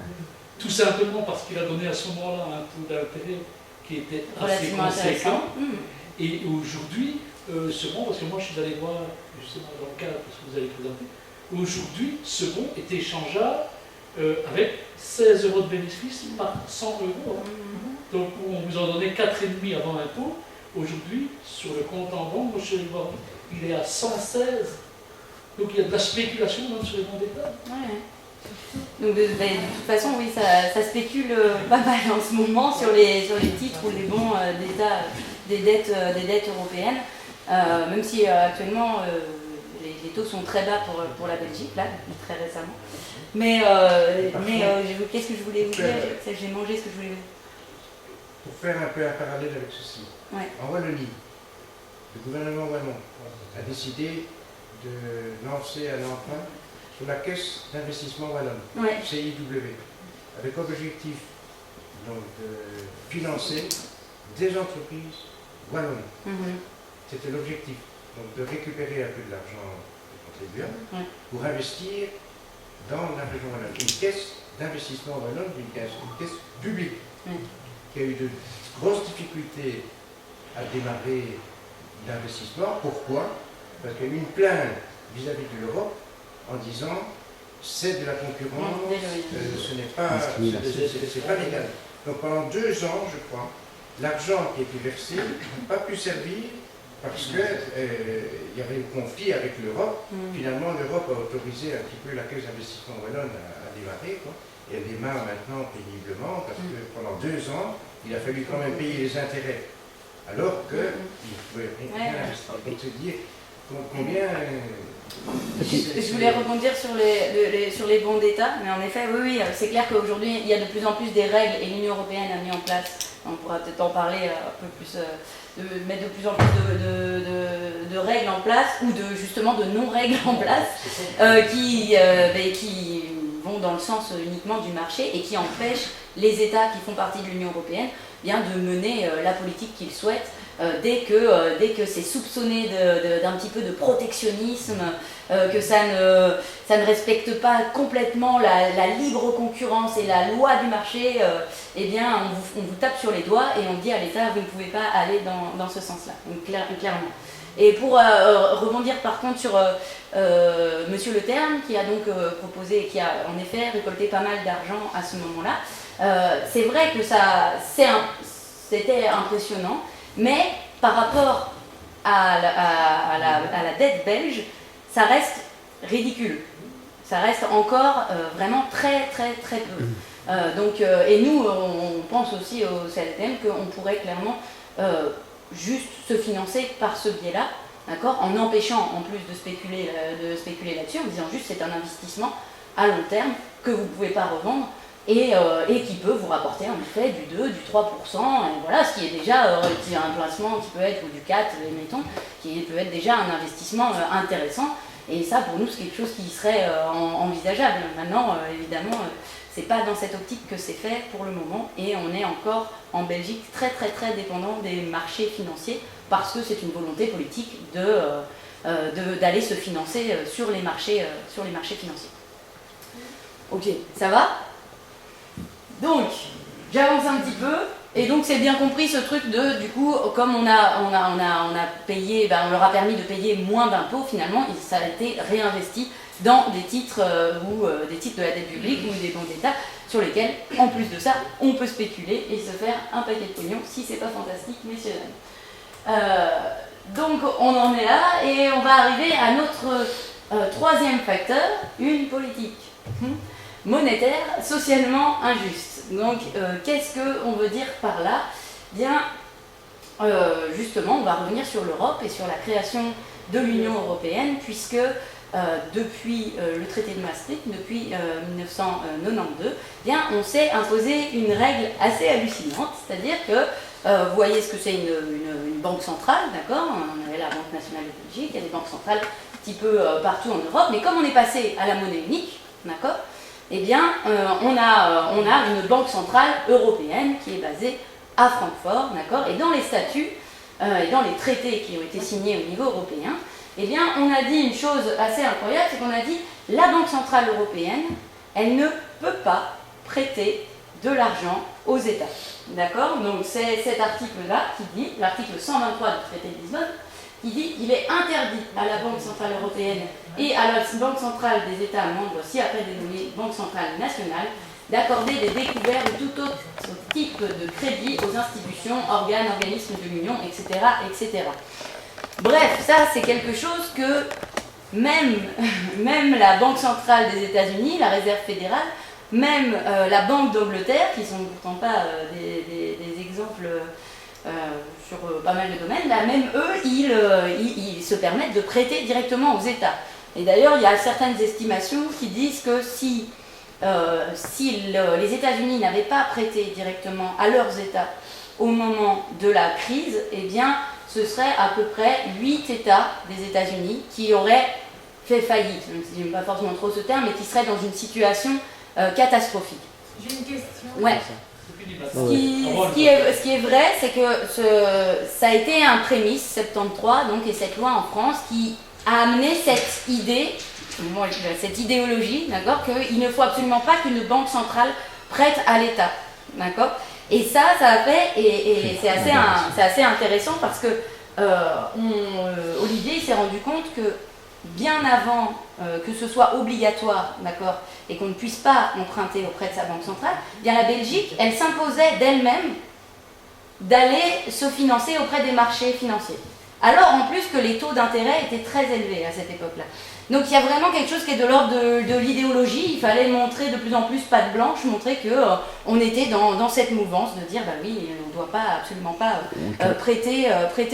Tout simplement parce qu'il a donné à ce moment-là un taux d'intérêt qui était assez Relativement conséquent. intéressant. Et aujourd'hui, ce bon, parce que moi je suis allé voir justement dans le cadre parce que vous avez présenté, aujourd'hui ce bon est échangeable avec 16 € de bénéfice par 100 €. Donc on vous en donnait 4,5 avant impôt. Aujourd'hui, sur le compte en banque, moi je suis allé voir, il est à 116. Donc il y a de la spéculation même sur les bons d'État. Ouais. Donc de toute façon, oui, ça spécule pas mal en ce moment sur les titres ou les bons d'État des dettes européennes, même si actuellement les taux sont très bas pour la Belgique, là, depuis très récemment. Mais qu'est-ce que je voulais vous dire? J'ai mangé ce que je voulais vous dire. Pour faire un peu un parallèle avec ceci, en Wallonie, le gouvernement wallon a décidé de lancer un emprunt sur la Caisse d'investissement wallonne, CIW, avec objectif donc, de financer des entreprises wallonnes. C'était l'objectif, donc de récupérer un peu de l'argent des contribuables pour investir dans la région wallonne. Une caisse d'investissement wallonne, une caisse publique, qui a eu de grosses difficultés à démarrer l'investissement. Pourquoi? Parce qu'il y a eu une plainte vis-à-vis de l'Europe en disant c'est de la concurrence, ce n'est pas, c'est pas légal. Donc pendant 2 ans, je crois, l'argent qui a été versé n'a pas pu servir parce qu'il y avait un conflit avec l'Europe. Finalement, l'Europe a autorisé un petit peu la Caisse d'investissement wallonne à démarrer, quoi. Et elle démarre maintenant péniblement parce que pendant 2 ans, il a fallu quand même payer les intérêts. Alors qu'il ne pouvait rien investir. Donc c'est dire combien... Je voulais rebondir sur les bons d'État, mais en effet, oui, c'est clair qu'aujourd'hui, il y a de plus en plus des règles et l'Union européenne a mis en place, on pourra peut-être en parler un peu plus, de mettre de plus en plus de règles en place, ou justement de non-règles en place, qui vont dans le sens uniquement du marché et qui empêchent les États qui font partie de l'Union européenne de mener la politique qu'ils souhaitent. Dès que c'est soupçonné d'un petit peu de protectionnisme, que ça ne respecte pas complètement la libre concurrence et la loi du marché, eh bien on vous tape sur les doigts et on dit à l'État vous ne pouvez pas aller dans ce sens-là, donc clairement. Et pour rebondir par contre sur Monsieur Le Terme, qui a donc proposé, qui a en effet récolté pas mal d'argent à ce moment-là, c'est vrai que c'était impressionnant. Mais par rapport à la dette belge, ça reste ridicule. Ça reste encore vraiment très peu. Et nous, on pense aussi au CLTM qu'on pourrait clairement juste se financer par ce biais-là, d'accord, en empêchant en plus de spéculer là-dessus, en disant juste c'est un investissement à long terme que vous ne pouvez pas revendre. Et qui peut vous rapporter en effet du 2, du 3%, et voilà, ce qui est déjà un placement qui peut être, ou du 4, mettons, qui peut être déjà un investissement intéressant. Et ça, pour nous, c'est quelque chose qui serait envisageable. Maintenant, évidemment, C'est pas dans cette optique que c'est fait pour le moment, et on est encore en Belgique très dépendant des marchés financiers, parce que c'est une volonté politique d'aller se financer sur les marchés financiers. Ok, ça va? Donc, j'avance un petit peu, et donc c'est bien compris ce truc de, du coup, comme on a payé, ben, on leur a permis de payer moins d'impôts, finalement, ça a été réinvesti dans des titres des titres de la dette publique ou des bons d'État, sur lesquels, en plus de ça, on peut spéculer et se faire un paquet de pognon, si c'est pas fantastique, messieurs dames. Donc on en est là, et on va arriver à notre troisième facteur, une politique monétaire socialement injuste. Donc qu'est-ce qu'on veut dire par là? Bien, justement, on va revenir sur l'Europe et sur la création de l'Union européenne, puisque depuis le traité de Maastricht, depuis 1992, bien, on s'est imposé une règle assez hallucinante, c'est-à-dire que vous voyez ce que c'est une banque centrale, d'accord? On avait la Banque nationale de Belgique, il y a des banques centrales un petit peu partout en Europe, mais comme on est passé à la monnaie unique, d'accord? Eh bien, on a une banque centrale européenne qui est basée à Francfort, d'accord? Et dans les statuts et dans les traités qui ont été signés au niveau européen, eh bien, on a dit une chose assez incroyable, c'est qu'on a dit la Banque centrale européenne, elle ne peut pas prêter de l'argent aux États. D'accord? Donc c'est cet article-là qui dit, l'article 123 du traité de Lisbonne, qui dit qu'il est interdit à la Banque centrale européenne et à la Banque centrale des États membres, si après dénommée Banque centrale nationale, d'accorder des découverts ou tout autre type de crédit aux institutions, organes, organismes de l'Union, etc., etc. Bref, ça c'est quelque chose que même la Banque centrale des États-Unis, la Réserve fédérale, même la Banque d'Angleterre, qui sont pourtant pas des exemples sur pas mal de domaines, là, même eux, ils se permettent de prêter directement aux États. Et d'ailleurs, il y a certaines estimations qui disent que si les États-Unis n'avaient pas prêté directement à leurs États au moment de la crise, eh bien, ce serait à peu près 8 États des États-Unis qui auraient fait faillite, même si je n'aime pas forcément trop ce terme, mais qui seraient dans une situation catastrophique. J'ai une question. Ouais. Ce qui est vrai, c'est que ça a été un prémisse, 73, donc, et cette loi en France qui a amené cette idée, cette idéologie, d'accord, qu'il ne faut absolument pas qu'une banque centrale prête à l'État, d'accord. Et ça a fait, et c'est assez intéressant parce que Olivier s'est rendu compte que bien avant que ce soit obligatoire, d'accord, et qu'on ne puisse pas emprunter auprès de sa banque centrale, bien la Belgique, elle s'imposait d'elle-même d'aller se financer auprès des marchés financiers. Alors en plus que les taux d'intérêt étaient très élevés à cette époque-là. Donc il y a vraiment quelque chose qui est de l'ordre de l'idéologie. Il fallait montrer de plus en plus patte blanche, montrer qu'on était dans cette mouvance de dire bah oui, on ne doit absolument pas prêter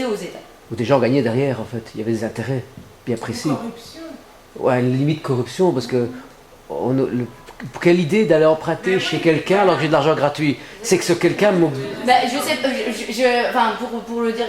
aux États. Ou des gens gagnaient derrière en fait, il y avait des intérêts bien précis. Corruption. Ouais, limite corruption parce que quelle idée d'aller emprunter chez quelqu'un alors que j'ai de l'argent gratuit? C'est que ce quelqu'un enfin, pour le dire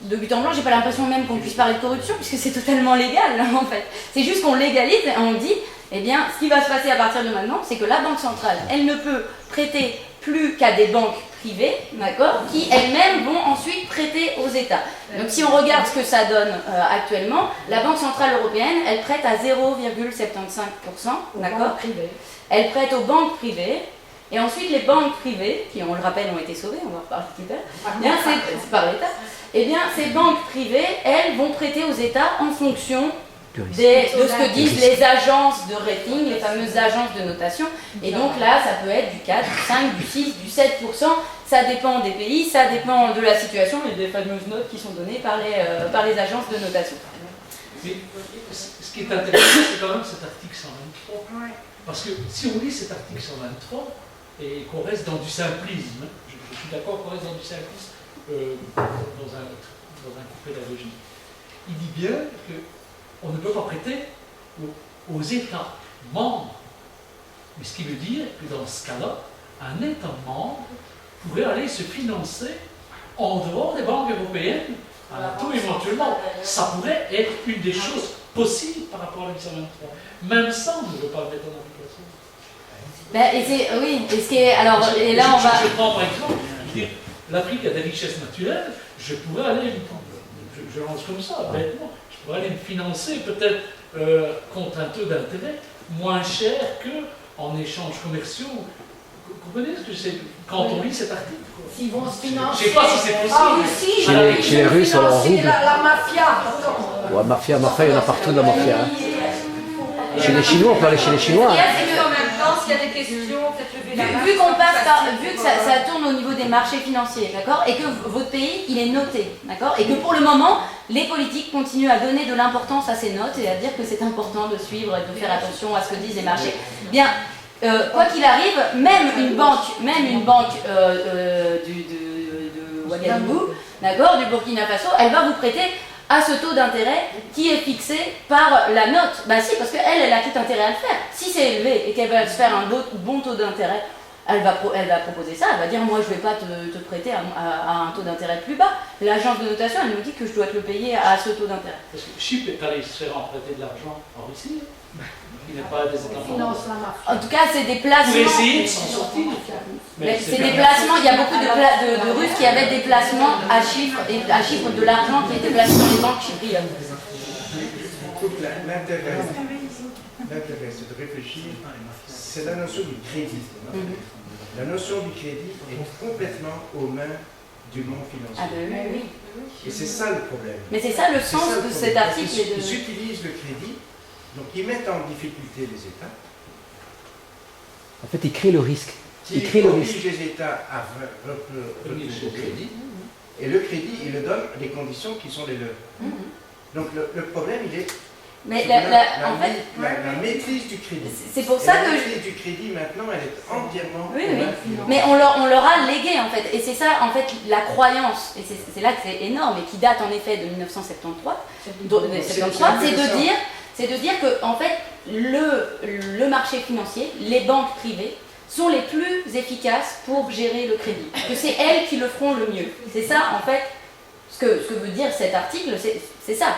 de but en blanc, j'ai pas l'impression même qu'on puisse parler de corruption puisque c'est totalement légal en fait. C'est juste qu'on légalise et on dit, eh bien, ce qui va se passer à partir de maintenant, c'est que la Banque centrale, elle ne peut prêter plus qu'à des banques privées, d'accord, qui elles-mêmes vont ensuite prêter aux États. Donc si on regarde ce que ça donne actuellement, la Banque centrale européenne, elle prête à 0,75%, d'accord. Elle prête aux banques privées. Et ensuite, les banques privées, qui, on le rappelle, ont été sauvées, on va en reparler tout à l'heure, c'est par l'État, eh bien, ces banques privées, elles vont prêter aux États en fonction de ce que disent les agences de rating, les fameuses agences de notation. Et donc là, ça peut être du 4, du 5, du 6, du 7%. Ça dépend des pays, ça dépend de la situation et des fameuses notes qui sont données par les agences de notation. Mais ce qui est intéressant, c'est quand même cet article 123. Parce que si on lit cet article 123, et qu'on reste dans du simplisme, je suis d'accord qu'on reste dans du simplisme dans un cours pédagogique, il dit bien qu'on ne peut pas prêter aux États membres. Mais ce qui veut dire que dans ce cas-là, un État membre pourrait aller se financer en dehors des banques européennes, à tout éventuellement. Ça pourrait être une des choses possibles par rapport à la 123. Même ça, on ne veut pas le mettre en application. Oui, et ce qui est, alors, et là on va... Je prends par exemple, je veux dire, l'Afrique a des richesses naturelles, je pourrais aller, je lance comme ça, bêtement, je pourrais aller me financer peut-être contre un taux d'intérêt moins cher qu'en échanges commerciaux. Vous comprenez ce que c'est quand on lit cet article? S'ils vont se Je financer. ne sais pas si c'est possible. Ah, Russie, Chez les Russes, on leur rouble. la mafia. Ouais, mafia, il y en a partout de la mafia. Hein. Chez les Chinois, on peut aller chez les Chinois. Il y Hein. a c'est qu'en même temps, s'il y a des questions, peut-être lever la main. Vu qu'on passe par, vu que ça tourne au niveau des marchés financiers, d'accord, et que votre pays, il est noté, d'accord, et que pour le moment, les politiques continuent à donner de l'importance à ces notes et à dire que c'est important de suivre et de faire attention à ce que disent les marchés. Bien, quoi qu'il arrive, même une banque de Ouagadougou, d'accord, du Burkina Faso, elle va vous prêter à ce taux d'intérêt qui est fixé par la note. Bah si, parce qu'elle a tout intérêt à le faire. Si c'est élevé et qu'elle va se faire un bon taux d'intérêt, elle va proposer ça, elle va dire moi je ne vais pas te prêter à un taux d'intérêt plus bas. L'agence de notation, elle me dit que je dois te le payer à ce taux d'intérêt. Parce que Chypre est allé se faire emprunter de l'argent en Russie, qui n'est pas des États membres. Finance la mafia. En tout cas, c'est des placements. Pour essayer de s'en sortir. Mais c'est des placements, il y a beaucoup de Russes qui avaient des placements à Chypre, et à Chypre de l'argent qui était placé dans les banques chypriotes. L'intérêt, c'est de réfléchir, c'est la notion du crédit. La notion du crédit est complètement aux mains du monde financier. Ah ben oui. Et c'est ça le problème. Mais c'est ça le sens de cet article. Ils utilisent le crédit, donc ils mettent en difficulté les États. En fait, ils créent le risque. Ils obligent les États à revenir au crédit. Et le crédit, ils le donnent les conditions qui sont les leurs. Donc le problème, il est Mais la maîtrise du crédit. c'est pour ça la que maîtrise du crédit, maintenant, elle est entièrement... Oui. Mais on leur a légué en fait, et c'est ça en fait la croyance, et c'est là que c'est énorme, et qui date en effet de 1973, c'est de dire que en fait le marché financier, les banques privées sont les plus efficaces pour gérer le crédit, que c'est elles qui le feront le mieux. C'est ça en fait ce que veut dire cet article, c'est ça,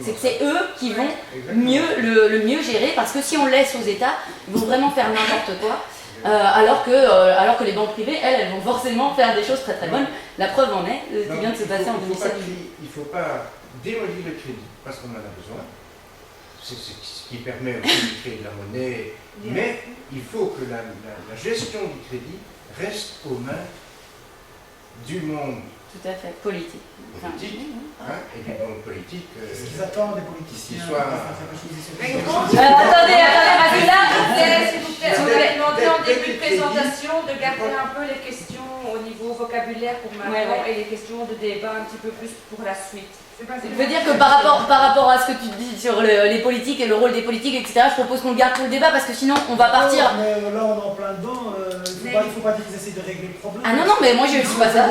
c'est que c'est eux qui vont le mieux gérer, parce que si on laisse aux États, ils vont vraiment faire n'importe quoi. Alors que les banques privées, elles vont forcément faire des choses très très bonnes. La preuve en est, ce qui vient de se passer en 2007. Il ne faut pas démolir le crédit, parce qu'on en a besoin. C'est ce qui permet aussi de créer de la monnaie. Mais il faut que la gestion du crédit reste aux mains du monde. Tout à fait, politique. Et du monde politique. Ce qu'ils attendent des politiciens. Attendez, parce que là, S'il vous plaît, demandez en début de présentation de garder un peu les questions au niveau vocabulaire pour maintenant et les questions de débat un petit peu plus pour la suite. je veux dire que par rapport à ce que tu dis sur les politiques et le rôle des politiques, etc., je propose qu'on le garde pour le débat, parce que sinon on va partir. Mais là on est en plein dedans, il ne faut pas dire qu'ils essaient de régler le problème. Ah non, mais moi je ne suis pas ça.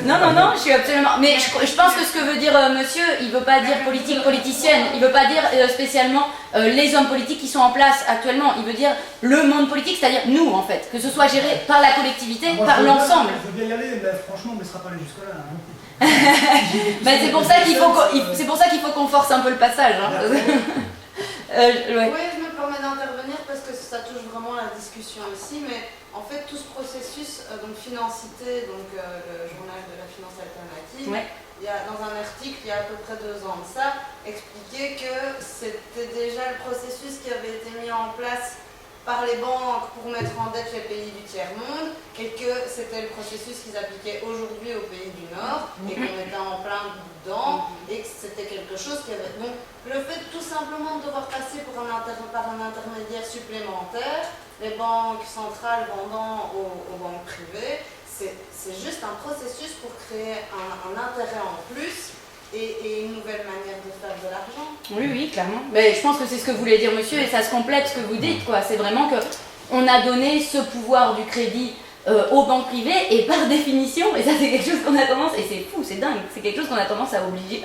Non, je suis absolument. Mais je pense que ce que veut dire monsieur, il ne veut pas dire politique politicienne, il ne veut pas dire spécialement les hommes politiques qui sont en place actuellement, il veut dire le monde politique, c'est-à-dire nous en fait, que ce soit géré par la collectivité, par l'ensemble. Je veux bien y aller, mais franchement on ne laissera pas aller jusque-là. Hein. C'est pour ça qu'il faut qu'on force un peu le passage. Hein. Oui, je me permets d'intervenir parce que ça touche vraiment la discussion aussi, mais en fait tout ce processus donc Financité, donc le journal de la finance alternative, il y a, dans un article il y a à peu près 2 ans de ça, expliqué que c'était déjà le processus qui avait été mis en place par les banques pour mettre en dette les pays du tiers-monde, et que c'était le processus qu'ils appliquaient aujourd'hui aux pays du Nord, et qu'on était en plein dedans, et que c'était quelque chose qui avait... Donc le fait tout simplement de devoir passer par un intermédiaire supplémentaire, les banques centrales vendant aux banques privées, c'est juste un processus pour créer un intérêt en plus, et une nouvelle manière de faire de l'argent. Oui, clairement. Mais je pense que c'est ce que voulait dire monsieur, et ça se complète ce que vous dites, quoi. C'est vraiment qu'on a donné ce pouvoir du crédit aux banques privées, et par définition, et ça c'est quelque chose qu'on a tendance, et c'est fou, c'est dingue, c'est quelque chose qu'on a tendance à oublier,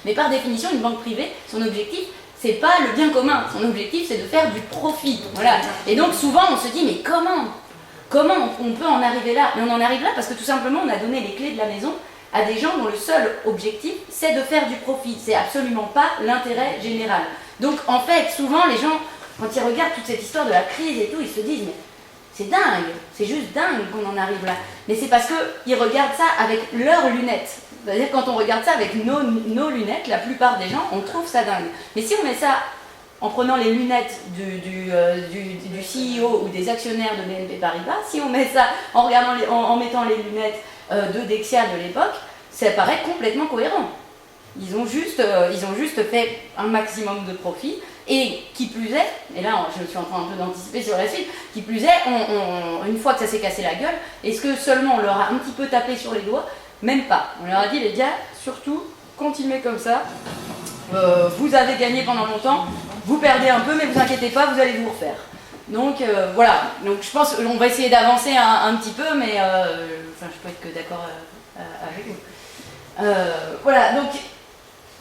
mais par définition, une banque privée, son objectif, c'est pas le bien commun, son objectif c'est de faire du profit. Voilà. Et donc souvent on se dit, mais comment on peut en arriver là? Mais on en arrive là parce que tout simplement on a donné les clés de la maison à des gens dont le seul objectif c'est de faire du profit, c'est absolument pas l'intérêt général. Donc en fait souvent les gens quand ils regardent toute cette histoire de la crise et tout, ils se disent mais c'est dingue, c'est juste dingue qu'on en arrive là. Mais c'est parce qu'ils regardent ça avec leurs lunettes. C'est-à-dire quand on regarde ça avec nos lunettes, la plupart des gens, on trouve ça dingue. Mais si on met ça en prenant les lunettes du CEO ou des actionnaires de BNP Paribas, si on met ça en mettant les lunettes de Dexia de l'époque, ça paraît complètement cohérent. Ils ont juste fait un maximum de profit. Et qui plus est, et là je suis en train un peu d'anticiper sur la suite, qui plus est, une fois que ça s'est cassé la gueule, est-ce que seulement on leur a un petit peu tapé sur les doigts? Même pas. On leur a dit les gars, surtout, continuez comme ça, vous avez gagné pendant longtemps, vous perdez un peu mais vous inquiétez pas, vous allez vous refaire. Donc voilà, donc je pense qu'on va essayer d'avancer un petit peu, mais je peux être que d'accord avec vous. Voilà, donc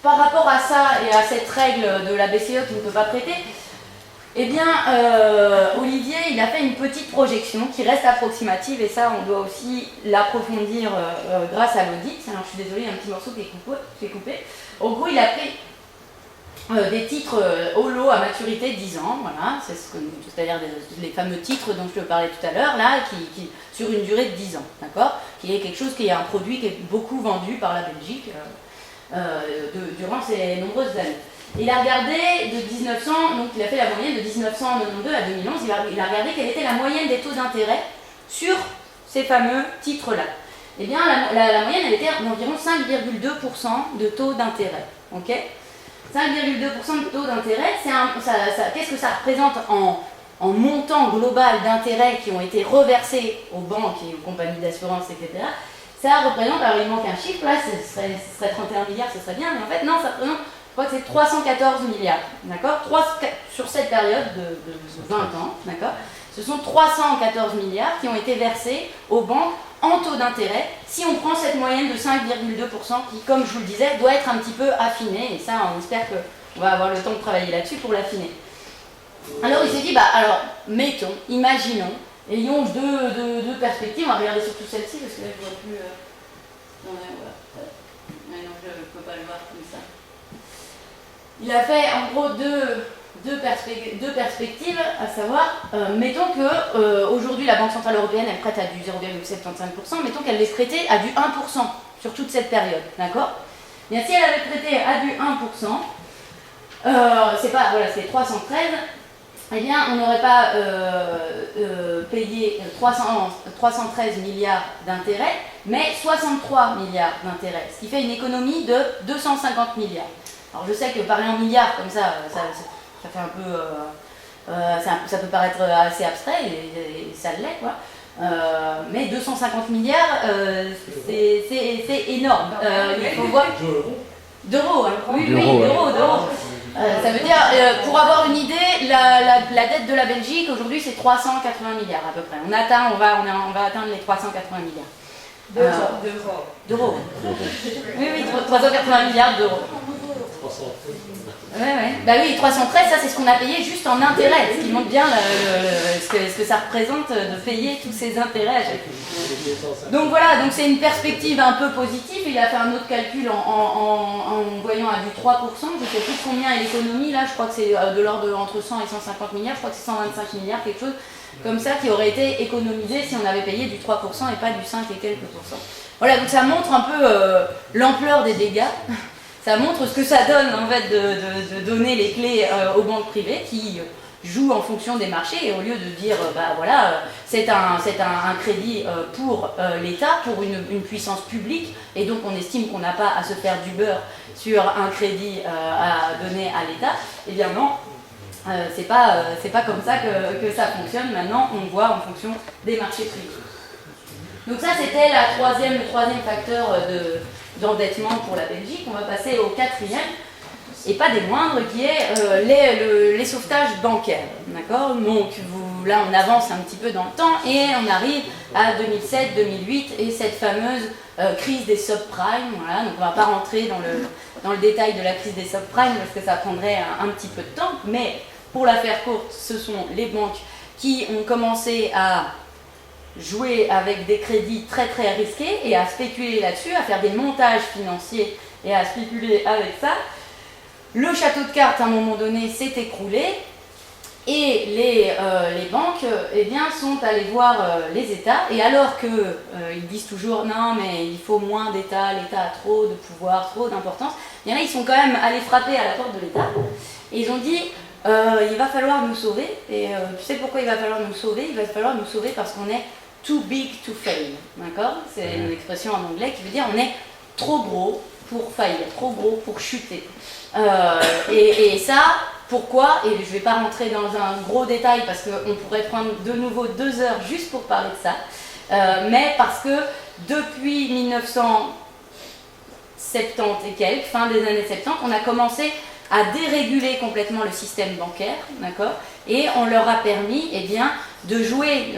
par rapport à ça et à cette règle de la BCE qui ne peut pas prêter, eh bien, Olivier, il a fait une petite projection qui reste approximative et ça, on doit aussi l'approfondir grâce à l'audit. Alors, je suis désolée, il y a un petit morceau qui est coupé. En gros, il a pris des titres holo à maturité 10 ans, voilà, c'est-à-dire les fameux titres dont je te parlais tout à l'heure, là, qui sur une durée de 10 ans, d'accord, qui est quelque chose qui est un produit qui est beaucoup vendu par la Belgique. Durant ces nombreuses années. Il a regardé de 1900, donc il a fait la moyenne de 1992 à 2011, il a regardé quelle était la moyenne des taux d'intérêt sur ces fameux titres-là. Eh bien, la moyenne, elle était d'environ 5,2% de taux d'intérêt. Ok, 5,2% de taux d'intérêt, qu'est-ce que ça représente en montant global d'intérêts qui ont été reversés aux banques et aux compagnies d'assurance, etc. Ça représente, alors il manque un chiffre, là, ce serait 31 milliards, ce serait bien, mais en fait, non, ça représente, je crois que c'est 314 milliards, d'accord, sur cette période de 20 ans, d'accord, ce sont 314 milliards qui ont été versés aux banques en taux d'intérêt, si on prend cette moyenne de 5,2%, qui, comme je vous le disais, doit être un petit peu affinée, et ça, on espère qu'on va avoir le temps de travailler là-dessus pour l'affiner. Alors, il s'est dit, alors, imaginons, ayons deux perspectives, on va regarder surtout celle-ci parce que là je ne vois plus. Voilà. Mais non, je ne peux pas le voir comme ça. Il a fait en gros deux perspectives, à savoir, mettons que aujourd'hui la Banque Centrale Européenne elle prête à du 0,75%, mettons qu'elle les prêtait à du 1% sur toute cette période, d'accord? Bien, si elle avait prêté à du 1%, c'est 313. Eh bien, on n'aurait pas payé 313 milliards d'intérêts, mais 63 milliards d'intérêts, ce qui fait une économie de 250 milliards. Alors je sais que parler en milliards comme ça fait un peu... ça peut paraître assez abstrait, et ça l'est, quoi. Mais 250 milliards, c'est énorme. Il faut voir... D'euros, hein. Oui, d'euros. Ça veut dire, pour avoir une idée, la dette de la Belgique aujourd'hui c'est 380 milliards à peu près. On va atteindre les 380 milliards. D'euros. Oui, 380 milliards d'euros. 300. Bah oui, 313, ça c'est ce qu'on a payé juste en intérêt, ce qui montre bien ce que ça représente de payer tous ces intérêts à chaque fois. Donc voilà, donc c'est une perspective un peu positive. Il a fait un autre calcul en voyant à du 3%, je ne sais plus combien est l'économie, là je crois que c'est de l'ordre de entre 100 et 150 milliards, je crois que c'est 125 milliards, quelque chose comme ça qui aurait été économisé si on avait payé du 3% et pas du 5 et quelques %. Voilà, donc ça montre un peu l'ampleur des dégâts. Ça montre ce que ça donne en fait de donner les clés aux banques privées qui jouent en fonction des marchés, et au lieu de dire c'est un crédit pour l'État, pour une puissance publique, et donc on estime qu'on n'a pas à se faire du beurre sur un crédit à donner à l'État, eh bien non, c'est pas comme ça que ça fonctionne. Maintenant on voit en fonction des marchés privés. Donc ça c'était le troisième facteur d'endettement pour la Belgique. On va passer au quatrième, et pas des moindres, qui est les sauvetages bancaires. D'accord ? Donc là on avance un petit peu dans le temps et on arrive à 2007-2008 et cette fameuse crise des subprimes. Voilà, donc on ne va pas rentrer dans le détail de la crise des subprimes parce que ça prendrait un petit peu de temps, mais pour la faire courte, ce sont les banques qui ont commencé à jouer avec des crédits très très risqués et à spéculer là-dessus, à faire des montages financiers et à spéculer avec ça. Le château de cartes à un moment donné s'est écroulé Et les banques eh bien, sont allées voir les États, et alors qu'ils disent toujours non mais il faut moins d'État, l'État a trop de pouvoir, trop d'importance, il y en a, ils sont quand même allés frapper à la porte de l'État, et ils ont dit il va falloir nous sauver, et tu sais pourquoi il va falloir nous sauver? Il va falloir nous sauver parce qu'on est too big to fail, d'accord? C'est une expression en anglais qui veut dire on est trop gros pour faillir, trop gros pour chuter. Et ça, pourquoi? Et je ne vais pas rentrer dans un gros détail parce qu'on pourrait prendre de nouveau 2 heures juste pour parler de ça, mais parce que depuis 1970 et quelques, fin des années 70, on a commencé à déréguler complètement le système bancaire, d'accord? Et on leur a permis eh bien, de jouer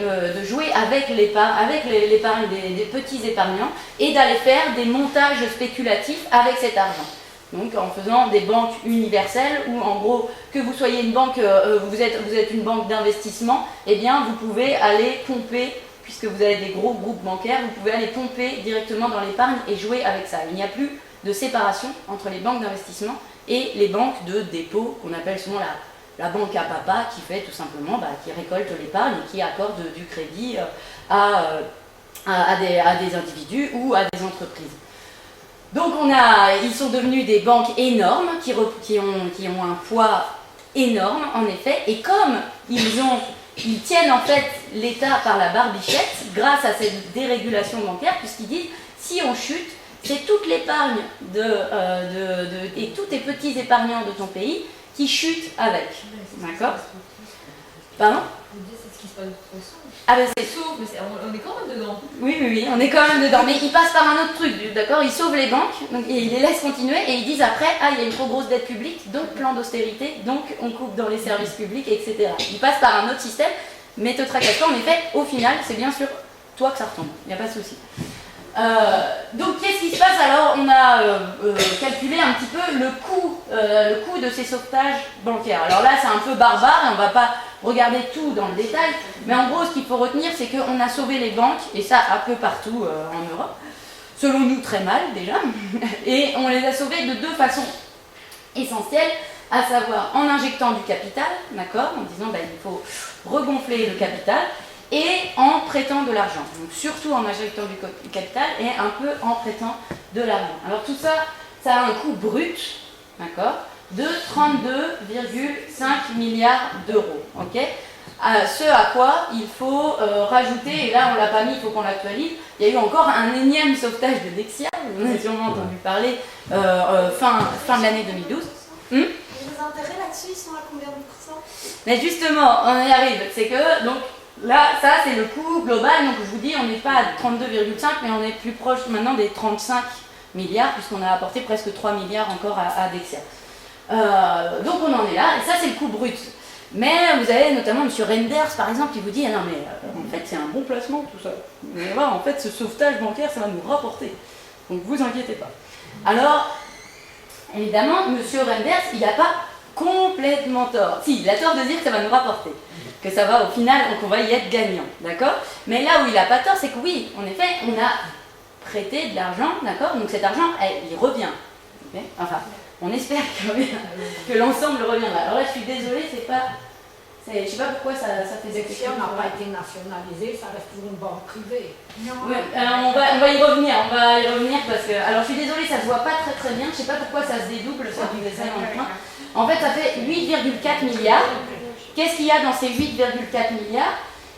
avec l'épargne des petits épargnants et d'aller faire des montages spéculatifs avec cet argent. Donc en faisant des banques universelles où en gros que vous soyez une banque, vous êtes une banque d'investissement, eh bien vous pouvez aller pomper, puisque vous avez des gros groupes bancaires, vous pouvez aller pomper directement dans l'épargne et jouer avec ça. Il n'y a plus de séparation entre les banques d'investissement et les banques de dépôt qu'on appelle souvent la banque à papa, qui fait tout simplement, qui récolte l'épargne et qui accorde du crédit à des individus ou à des entreprises. Donc ils sont devenus des banques énormes qui ont un poids énorme en effet, et comme ils tiennent en fait l'État par la barbichette grâce à cette dérégulation bancaire, puisqu'ils disent si on chute, c'est toute l'épargne et tous tes petits épargnants de ton pays qui chutent avec. D'accord? Pardon? C'est ce qui se passe de toute façon. Ah ben c'est Sauf, mais on est quand même dedans. Oui, on est quand même dedans. Mais ils passent par un autre truc, d'accord? Ils sauvent les banques, donc, et ils les laissent continuer, et ils disent après, il y a une trop grosse dette publique, donc plan d'austérité, donc on coupe dans les services publics, etc. Ils passent par un autre système, mais te tracasse pas, en effet, au final, c'est bien sûr toi que ça retombe, il n'y a pas de souci. Donc qu'est-ce qui se passe? Alors on a calculé un petit peu le coût de ces sauvetages bancaires. Alors là c'est un peu barbare et on ne va pas regarder tout dans le détail, mais en gros ce qu'il faut retenir c'est qu'on a sauvé les banques, et ça un peu partout en Europe, selon nous très mal déjà, et on les a sauvées de 2 façons essentielles, à savoir en injectant du capital, d'accord, en disant il faut regonfler le capital, et en prêtant de l'argent. Donc surtout en injectant du capital et un peu en prêtant de l'argent. Alors tout ça, ça a un coût brut, d'accord, de 32,5 milliards d'euros. Okay, ce à quoi il faut rajouter, et là on ne l'a pas mis, il faut qu'on l'actualise, il y a eu encore un énième sauvetage de Dexia, vous en avez sûrement entendu parler, fin de l'année 2012. Les intérêts là-dessus, ils sont à combien de pourcents? Mais justement, on y arrive, c'est que donc là, ça c'est le coût global, donc je vous dis, on n'est pas à 32,5, mais on est plus proche maintenant des 35 milliards, puisqu'on a apporté presque 3 milliards encore à Dexia. Donc on en est là, et ça c'est le coût brut. Mais vous avez notamment M. Renders, par exemple, qui vous dit, non mais en fait c'est un bon placement tout ça. Mais voilà, en fait ce sauvetage bancaire, ça va nous rapporter. Donc vous inquiétez pas. Alors, évidemment, M. Renders, il n'a pas complètement tort. Si, il a tort de dire que ça va nous rapporter, que ça va au final, qu'on va y être gagnant, d'accord? Mais là où il n'a pas tort, c'est que oui, en effet, on a prêté de l'argent, d'accord? Donc cet argent, il revient. Okay, enfin, on espère que l'ensemble reviendra. Alors là, je suis désolée, c'est pas... Je ne sais pas pourquoi ça fait des Si on n'a pas été nationalisé, ça reste toujours une banque privée. Oui, on va y revenir, parce que... Alors je suis désolée, ça se voit pas très bien, je ne sais pas pourquoi ça se dédouble, ça du dessin en point. En fait, ça fait 8,4 milliards. Qu'est-ce qu'il y a dans ces 8,4 milliards?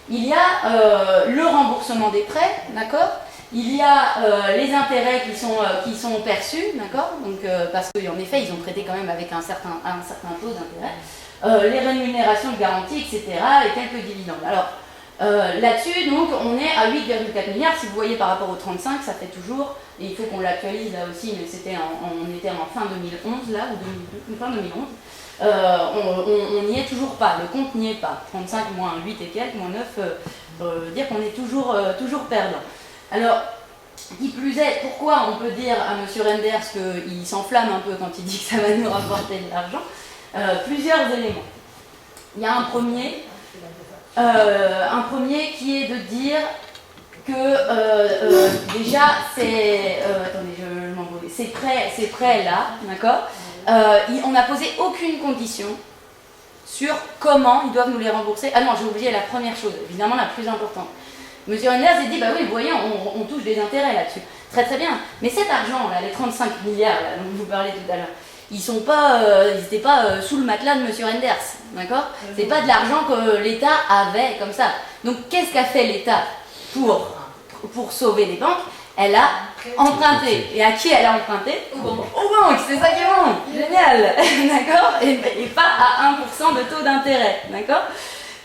Il y a le remboursement des prêts, d'accord? Il y a les intérêts qui sont perçus, d'accord? Donc, parce qu'en effet, ils ont prêté quand même avec un certain taux d'intérêt. Les rémunérations de garantie, etc. et quelques dividendes. Alors, là-dessus, donc, on est à 8,4 milliards. Si vous voyez par rapport aux 35, ça fait toujours, et il faut qu'on l'actualise là aussi, mais on était en fin 2011, là, ou fin 2011. On n'y est toujours pas, le compte n'y est pas. 35 moins 8 et quelques, moins 9, dire qu'on est toujours perdant. Alors, qui plus est, pourquoi on peut dire à M. Renders qu'il s'enflamme un peu quand il dit que ça va nous rapporter de l'argent? Plusieurs éléments. Il y a un premier qui est de dire que déjà ces prêts là, d'accord, on n'a posé aucune condition sur comment ils doivent nous les rembourser. Ah non, j'ai oublié la première chose, évidemment la plus importante. Monsieur Renders s'est dit, bah oui, vous voyez, on touche des intérêts là-dessus. Très très bien. Mais cet argent, là, les 35 milliards là, dont vous parlez tout à l'heure, ils n'étaient pas sous le matelas de Monsieur Renders, d'accord? C'est pas de l'argent que l'État avait comme ça. Donc qu'est-ce qu'a fait l'État pour sauver les banques? Elle a emprunté. Et à qui elle a emprunté? Aux banques, c'est ça qui est bon. Génial, d'accord? Et pas à 1% de taux d'intérêt, d'accord?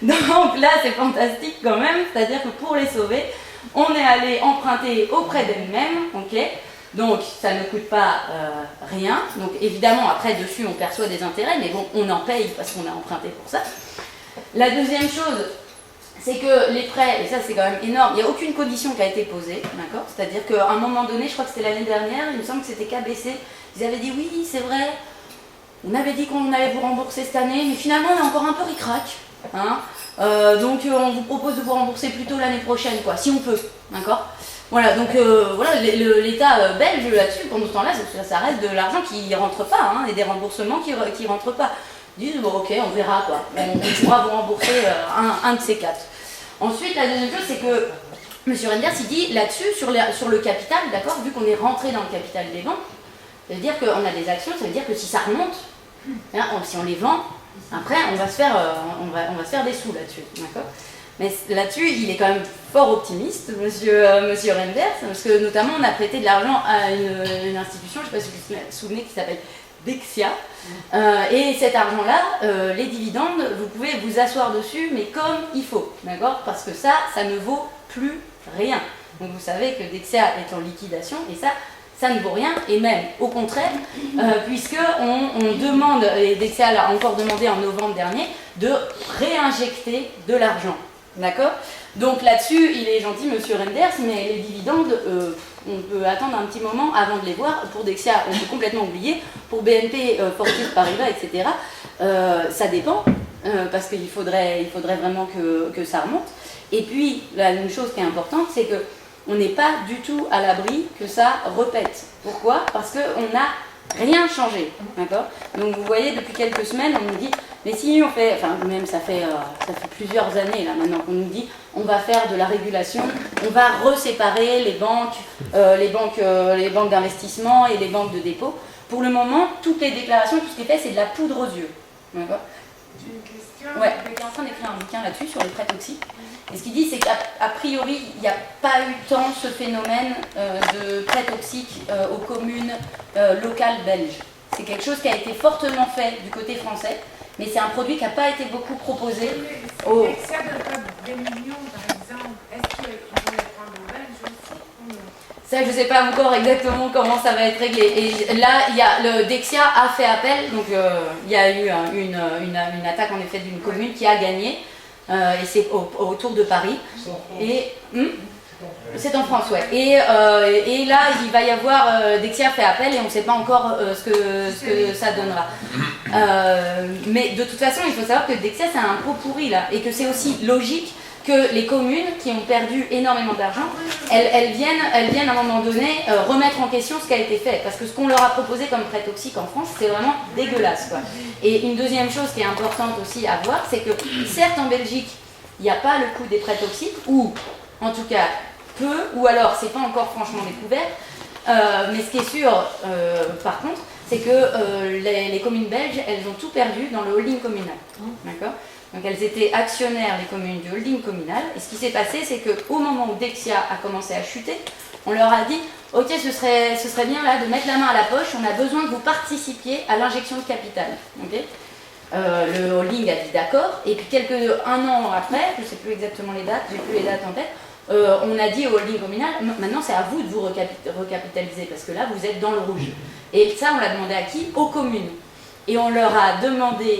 Donc là, c'est fantastique quand même, c'est-à-dire que pour les sauver, on est allé emprunter auprès d'elles-mêmes, ok? Donc ça ne coûte pas rien, donc évidemment après dessus on perçoit des intérêts, mais bon, on en paye parce qu'on a emprunté pour ça. La deuxième chose, c'est que les prêts, et ça c'est quand même énorme, il n'y a aucune condition qui a été posée, d'accord? C'est-à-dire qu'à un moment donné, je crois que c'était l'année dernière, il me semble que c'était KBC, ils avaient dit oui, c'est vrai, on avait dit qu'on allait vous rembourser cette année, mais finalement on est encore un peu ric-rac. Hein, donc on vous propose de vous rembourser plutôt l'année prochaine, quoi, si on peut, d'accord? Voilà, donc voilà, l'État belge là-dessus, pendant ce temps-là, ça reste de l'argent qui ne rentre pas, hein, et des remboursements qui ne rentrent pas. Ils disent, bon ok, on verra, quoi, on pourra vous rembourser un de ces quatre. Ensuite, la deuxième chose, c'est que M. Renders, il dit là-dessus, sur le capital, d'accord, vu qu'on est rentré dans le capital des banques, ça veut dire qu'on a des actions, ça veut dire que si ça remonte, hein, si on les vend, après, on va se faire des sous là-dessus, d'accord? Mais là-dessus, il est quand même fort optimiste, monsieur Renders, parce que notamment, on a prêté de l'argent à une institution, je ne sais pas si vous vous souvenez, qui s'appelle Dexia. Et cet argent-là, les dividendes, vous pouvez vous asseoir dessus, mais comme il faut, d'accord? Parce que ça ne vaut plus rien. Donc vous savez que Dexia est en liquidation, et ça ne vaut rien, et même au contraire, puisqu'on demande, et Dexia l'a encore demandé en novembre dernier, de réinjecter de l'argent. D'accord? Donc là-dessus, il est gentil, monsieur Renders, mais les dividendes, on peut attendre un petit moment avant de les voir. Pour Dexia, on peut complètement oublier. Pour BNP, Fortis, Paribas, etc., ça dépend, parce qu'il faudrait vraiment que ça remonte. Et puis, une chose qui est importante, c'est que on n'est pas du tout à l'abri que ça repète. Pourquoi? Parce qu'on n'a rien changé, d'accord? Donc vous voyez, depuis quelques semaines, on nous dit, mais si on fait, enfin même ça fait plusieurs années là maintenant qu'on nous dit, on va faire de la régulation, on va reséparer les banques d'investissement et les banques de dépôt. Pour le moment, toutes les déclarations, tout ce qui est fait, c'est de la poudre aux yeux, d'accord? J'ai une question. Ouais, il est en train d'écrire un bouquin là-dessus, sur les prêts toxiques. Et ce qu'il dit, c'est qu'a priori, il n'y a pas eu tant ce phénomène de prêts toxiques aux communes locales belges. C'est quelque chose qui a été fortement fait du côté français, mais c'est un produit qui n'a pas été beaucoup proposé. Ça donne pas des millions, par exemple. Est-ce qu'on peut les prendre aux Belges aussi ou non? Ça, je ne sais pas encore exactement comment ça va être réglé. Et là, le Dexia a fait appel, donc il y a eu une attaque en effet d'une commune qui a gagné. Et c'est autour de Paris. C'est en France, ouais. Et là, il va y avoir, Dexia fait appel et on ne sait pas encore ce que ça donnera. Mais de toute façon, il faut savoir que Dexia, c'est un pot pourri là, et que c'est aussi logique que les communes qui ont perdu énormément d'argent, elles viennent à un moment donné remettre en question ce qui a été fait. Parce que ce qu'on leur a proposé comme prêt toxique en France, c'est vraiment dégueulasse, quoi. Et une deuxième chose qui est importante aussi à voir, c'est que certes en Belgique, il n'y a pas le coût des prêts toxiques, ou en tout cas peu, ou alors c'est pas encore franchement découvert. Mais ce qui est sûr, par contre, c'est que les communes belges, elles ont tout perdu dans le holding communal. D'accord ? Donc elles étaient actionnaires, les communes, du holding communal. Et ce qui s'est passé, c'est qu'au moment où Dexia a commencé à chuter, on leur a dit « Ok, ce serait bien là de mettre la main à la poche, on a besoin que vous participiez à l'injection de capital. Okay » Le holding a dit d'accord. Et puis un an après, je ne sais plus exactement les dates, j'ai plus les dates en tête, on a dit au holding communal « Maintenant, c'est à vous de vous recapitaliser parce que là, vous êtes dans le rouge. » Et ça, on l'a demandé à qui? Aux communes. Et on leur a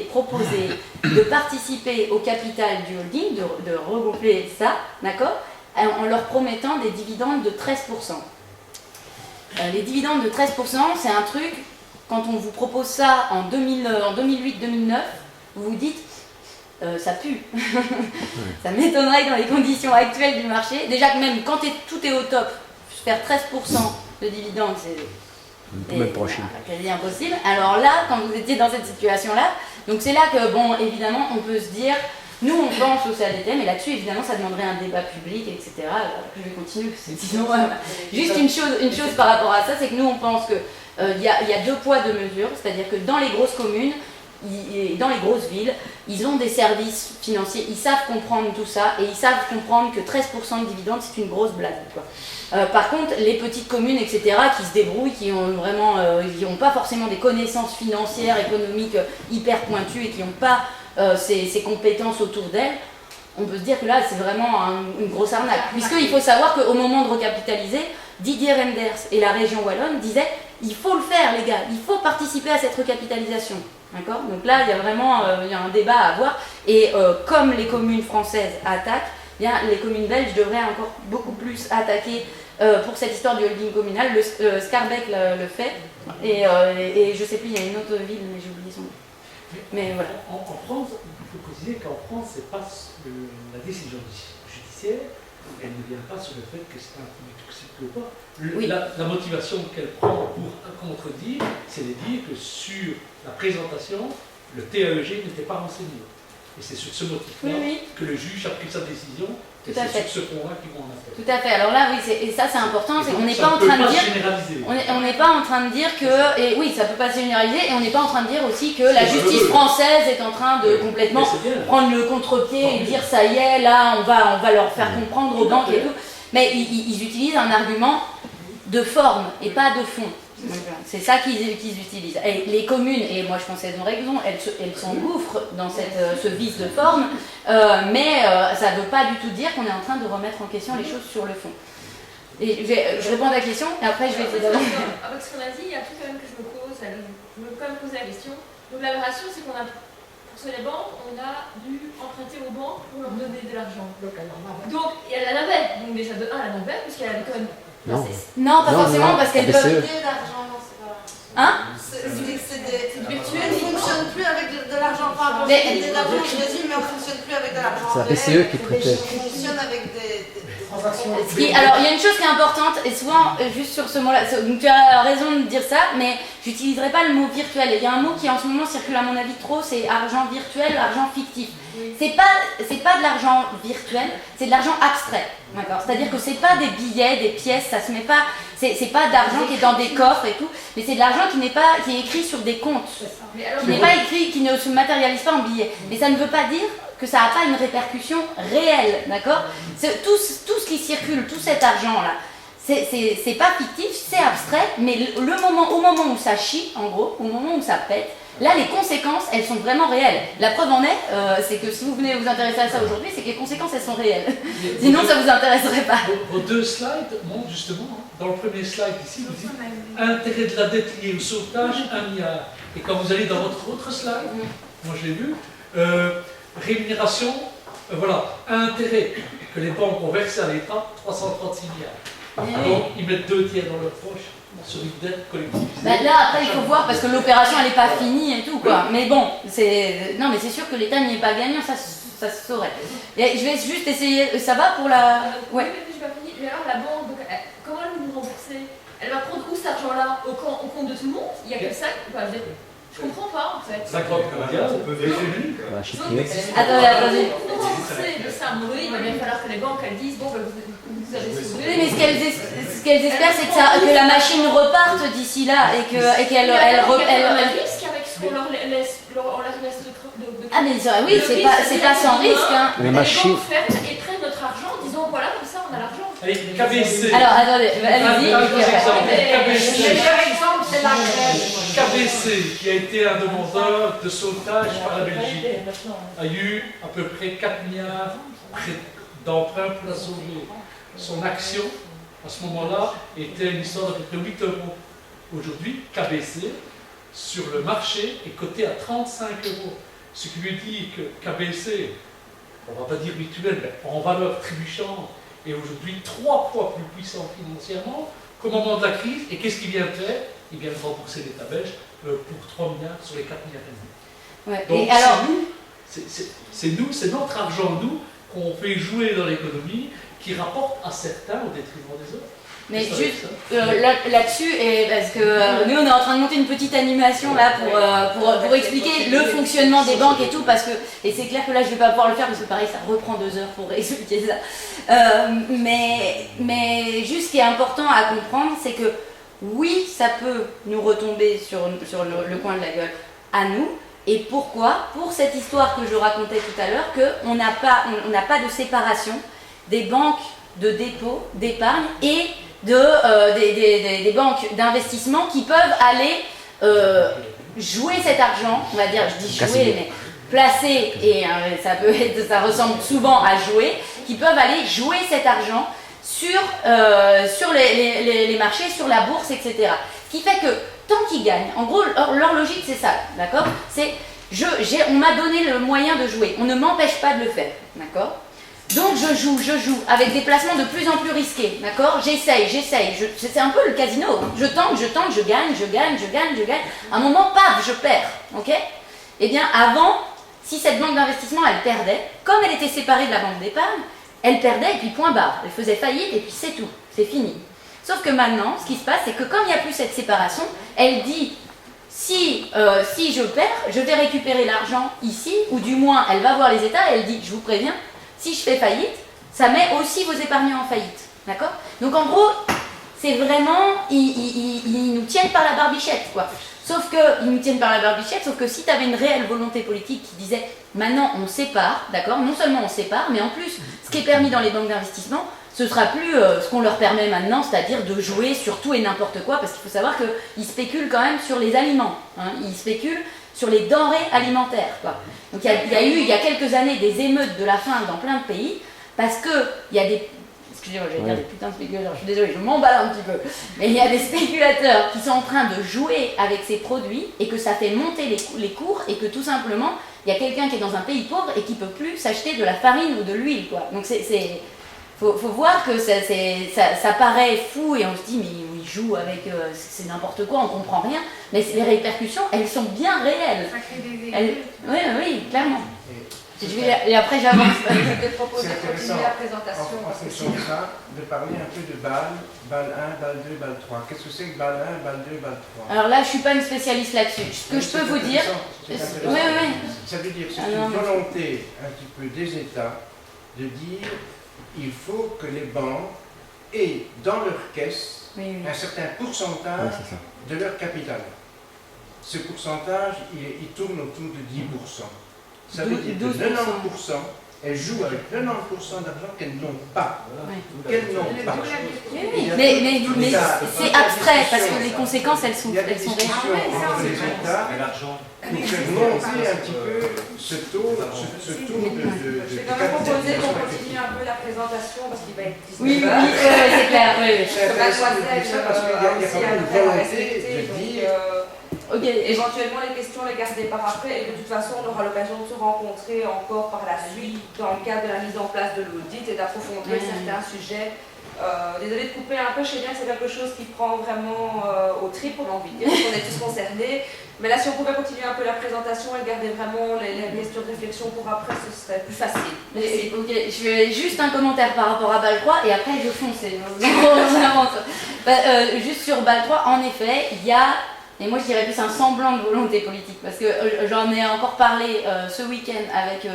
proposé de participer au capital du holding, de regrouper ça, d'accord, en leur promettant des dividendes de 13%. Les dividendes de 13%, c'est un truc, quand on vous propose ça en 2008-2009, vous vous dites, ça pue. Ça m'étonnerait que dans les conditions actuelles du marché, déjà que même quand tout est au top, faire 13% de dividendes, c'est Même pour la Chine. Quasi impossible. Alors là, quand vous étiez dans cette situation-là, donc c'est là que, bon, évidemment, on peut se dire, nous on pense au CADT, mais là-dessus, évidemment, ça demanderait un débat public, etc. Alors, je vais continuer, parce que sinon, juste une chose par rapport à ça, c'est que nous on pense que il y a deux poids, deux mesures, c'est-à-dire que dans les grosses communes, dans les grosses villes, ils ont des services financiers, ils savent comprendre tout ça et ils savent comprendre que 13% de dividendes c'est une grosse blague, quoi. Par contre, les petites communes, etc., qui se débrouillent, qui ont vraiment, ils n'ont pas forcément des connaissances financières, économiques hyper pointues et qui n'ont pas ces compétences autour d'elles, on peut se dire que là c'est vraiment une grosse arnaque. Puisqu'il faut savoir qu'au moment de recapitaliser, Didier Renders et la région wallonne disaient il faut le faire les gars, il faut participer à cette recapitalisation. D'accord ? Donc là, il y a vraiment il y a un débat à avoir. Et comme les communes françaises attaquent, eh bien, les communes belges devraient encore beaucoup plus attaquer pour cette histoire du holding communal. Scarbeck le fait. Et je ne sais plus, il y a une autre ville, mais j'ai oublié son nom. Mais voilà. En France, il faut préciser qu'en France, c'est pas la décision judiciaire, elle ne vient pas sur le fait que c'est un produit toxique ou pas. Oui. La motivation qu'elle prend pour contredire, c'est de dire que sur la présentation, le TAEG n'était pas renseigné. Et c'est sur ce motif-là que le juge a pris sa décision. Et c'est sur ce point-là qu'ils vont en affaire. Tout à fait. Alors là, oui, et ça c'est important, c'est qu'on n'est pas en train de dire. On n'est pas en train de dire que. Et oui, ça peut pas se généraliser, et on n'est pas en train de dire aussi que la justice française est en train de complètement prendre le contre-pied et dire ça y est, là, on va leur faire comprendre aux banques et tout. Mais ils utilisent un argument de forme et pas de fond. C'est ça qu'ils utilisent. Et les communes, et moi je pense qu'elles ont raison, elles s'engouffrent dans ce vice de forme, mais ça ne veut pas du tout dire qu'on est en train de remettre en question les choses sur le fond. Et je réponds à ta question, et après je vais essayer d'avoir... Avec ce qu'on a dit, il y a un truc quand même que je me pose, je me quand même poser la question. Donc l'aberration, c'est qu'on a, pour les banques, on a dû emprunter aux banques pour leur donner de l'argent. Donc elle en avait, donc déjà de 1, elle en avait, puisqu'elle avait quand même... Non, pas forcément, parce qu'elles peuvent... Hein? C'est virtuel, ils ne fonctionnent plus avec de l'argent. Enfin, des d'argent, je résume, mais on ne fonctionne plus avec de l'argent. C'est la BCE qui prêtait. On fonctionne avec des transactions. Alors, il y a une chose qui est importante, et souvent, juste sur ce mot-là, donc tu as raison de dire ça, mais j'utiliserai pas le mot virtuel. Il y a un mot qui en ce moment circule à mon avis trop, c'est argent virtuel, argent fictif. C'est pas de l'argent virtuel, c'est de l'argent abstrait. D'accord. C'est-à-dire que c'est pas des billets, des pièces, ça se met pas, c'est pas d'argent qui est dans des coffres et tout, mais c'est de l'argent qui est écrit sur des comptes, qui n'est pas écrit, qui ne se matérialise pas en billets. Mais ça ne veut pas dire que ça n'a pas une répercussion réelle, d'accord ? Tout ce qui circule, tout cet argent-là, c'est pas fictif, c'est abstrait, mais au moment où ça chie, en gros, au moment où ça pète, là, les conséquences, elles sont vraiment réelles. La preuve en est, c'est que si vous venez vous intéresser à ça aujourd'hui, c'est que les conséquences, elles sont réelles. Sinon, ça ne vous intéresserait pas. Vos deux slides montrent justement, dans le premier slide ici, vous dites intérêt de la dette liée au sauvetage, 1 milliard. Et quand vous allez dans votre autre slide, moi je l'ai vu, rémunération, voilà, intérêt que les banques ont versé à l'État, 336 milliards. Donc, ils mettent 2 tiers dans leur poche. Sur une dette collectivisée. Là, après, il faut voir parce que l'opération, elle n'est pas finie et tout, quoi. Mais bon, non, mais c'est sûr que l'État n'y est pas gagnant, ça se saurait. Et je vais juste essayer. Ça va pour la. Ouais. Mais je n'ai pas fini. Mais alors, la banque, donc, comment elle va nous rembourser? Elle va prendre où cet argent-là? Au compte de tout le monde? Il n'y a que ça? Je comprends pas, en fait. Ça compte comme bien, on peut vérifier. Attendez. De ça, oui, il va bien falloir que les banques elles disent bon, vous avez sauvé. Oui, mais ce qu'elles espèrent, c'est que la machine reparte d'ici là et qu'elle risque avec ce qu'on leur laisse de Ah, mais oui, c'est pas sans risque. Hein. La machine. Les banques ferment et prennent notre argent en disant voilà, comme ça on a l'argent. Allez, KBC. Alors, attendez, allez-y. KBC, qui a été un demandeur de sauvetage par la Belgique, a eu à peu près 4 milliards d'emprunts pour la sauver. Son action, à ce moment-là, était une histoire d'à peu près 8 euros. Aujourd'hui, KBC, sur le marché, est coté à 35 euros. Ce qui veut dire que KBC, on ne va pas dire virtuel, mais en valeur trébuchante, est aujourd'hui 3 fois plus puissant financièrement qu'au moment de la crise. Et qu'est-ce qu'il vient faire? Il vient de rembourser l'État belge pour 3 milliards sur les 4 milliards et demi. Ouais. Donc et alors, c'est notre argent, nous, qu'on fait jouer dans l'économie, qui rapporte à certains au détriment des autres. Mais juste là-dessus, et parce que nous on est en train de monter une petite animation là pour expliquer le fonctionnement des banques et tout, parce que, et c'est clair que là je vais pas pouvoir le faire parce que pareil ça reprend 2 heures pour expliquer ça. Mais juste ce qui est important à comprendre, c'est que oui, ça peut nous retomber sur le coin de la gueule à nous. Et pourquoi? Pour cette histoire que je racontais tout à l'heure, qu'on n'a pas de séparation des banques de dépôt, d'épargne et des banques d'investissement qui peuvent aller jouer cet argent, on va dire, je dis jouer, mais placer, et ça ressemble souvent à jouer, qui peuvent aller jouer cet argent sur les marchés, sur la bourse, etc. Ce qui fait que tant qu'ils gagnent, en gros, leur logique c'est ça, d'accord? C'est, on m'a donné le moyen de jouer, on ne m'empêche pas de le faire, d'accord? Donc je joue, avec des placements de plus en plus risqués, d'accord? J'essaye, c'est un peu le casino, hein. Je tente, je gagne. À un moment, paf, je perds, ok? Eh bien, avant, si cette banque d'investissement, elle perdait, comme elle était séparée de la banque d'épargne, elle perdait et puis point barre, elle faisait faillite et puis c'est tout, c'est fini. Sauf que maintenant, ce qui se passe, c'est que comme il n'y a plus cette séparation, elle dit, si je perds, je vais récupérer l'argent ici, ou du moins, elle va voir les États et elle dit, je vous préviens, si je fais faillite, ça met aussi vos épargnants en faillite, d'accord? Donc en gros, c'est vraiment, ils nous tiennent par la barbichette, quoi. Sauf que si tu avais une réelle volonté politique qui disait, maintenant on sépare, d'accord? Non seulement on sépare, mais en plus, ce qui est permis dans les banques d'investissement, ce sera plus ce qu'on leur permet maintenant, c'est-à-dire de jouer sur tout et n'importe quoi, parce qu'il faut savoir qu'ils spéculent quand même sur les aliments, hein, ils spéculent sur les denrées alimentaires, quoi. Donc il y a eu, il y a quelques années, des émeutes de la faim dans plein de pays, parce qu'il y a des... Excusez-moi, j'allais dire des putains de spéculateurs, je suis désolée, je m'emballe un petit peu. Mais il y a des spéculateurs qui sont en train de jouer avec ces produits et que ça fait monter les cours et que tout simplement, il y a quelqu'un qui est dans un pays pauvre et qui ne peut plus s'acheter de la farine ou de l'huile, quoi. Donc faut voir que ça paraît fou et on se dit mais ils jouent avec, c'est n'importe quoi, on comprend rien. Mais les répercussions, elles sont bien réelles. Ça crée des oui, clairement. Et après j'avance. Je te propose de continuer la présentation. En fonction de ça, de parler un peu de BAL 1, BAL 2, BAL 3. Qu'est-ce que c'est que BAL 1, BAL 2, BAL 3? Alors là, je ne suis pas une spécialiste là-dessus. Ce que je peux vous dire... Oui. Ça veut dire que c'est une volonté un petit peu des États de dire il faut que les banques aient dans leur caisse un certain pourcentage de leur capital. Ce pourcentage, il tourne autour de 10%. Ça veut dire que 90%, elles jouent avec 90% d'argent qu'elles n'ont pas. Qu'elles n'ont pas. Mais c'est abstrait, parce que les conséquences, elles sont réelles. Les États pour faire monter un petit peu ce taux de Je vais quand même proposer qu'on continue un peu la présentation, parce qu'il va être 19h. Oui, c'est clair. Mademoiselle, parce qu'il y a quand même une volonté de dire... Éventuellement, les questions, les garder par après, et de toute façon, on aura l'occasion de se rencontrer encore par la suite dans le cadre de la mise en place de l'audit et d'approfondir certains sujets. Désolée de couper un peu, je sais bien que c'est quelque chose qui prend vraiment au trip, on a envie de dire, on est tous concernés. Mais là, si on pouvait continuer un peu la présentation et garder vraiment les questions de réflexion pour après, ce serait plus facile. Je fais juste un commentaire par rapport à BAL 3 et après je fonce. Juste sur BAL 3, en effet, il y a... Et moi je dirais plus un semblant de volonté politique, parce que j'en ai encore parlé ce week-end avec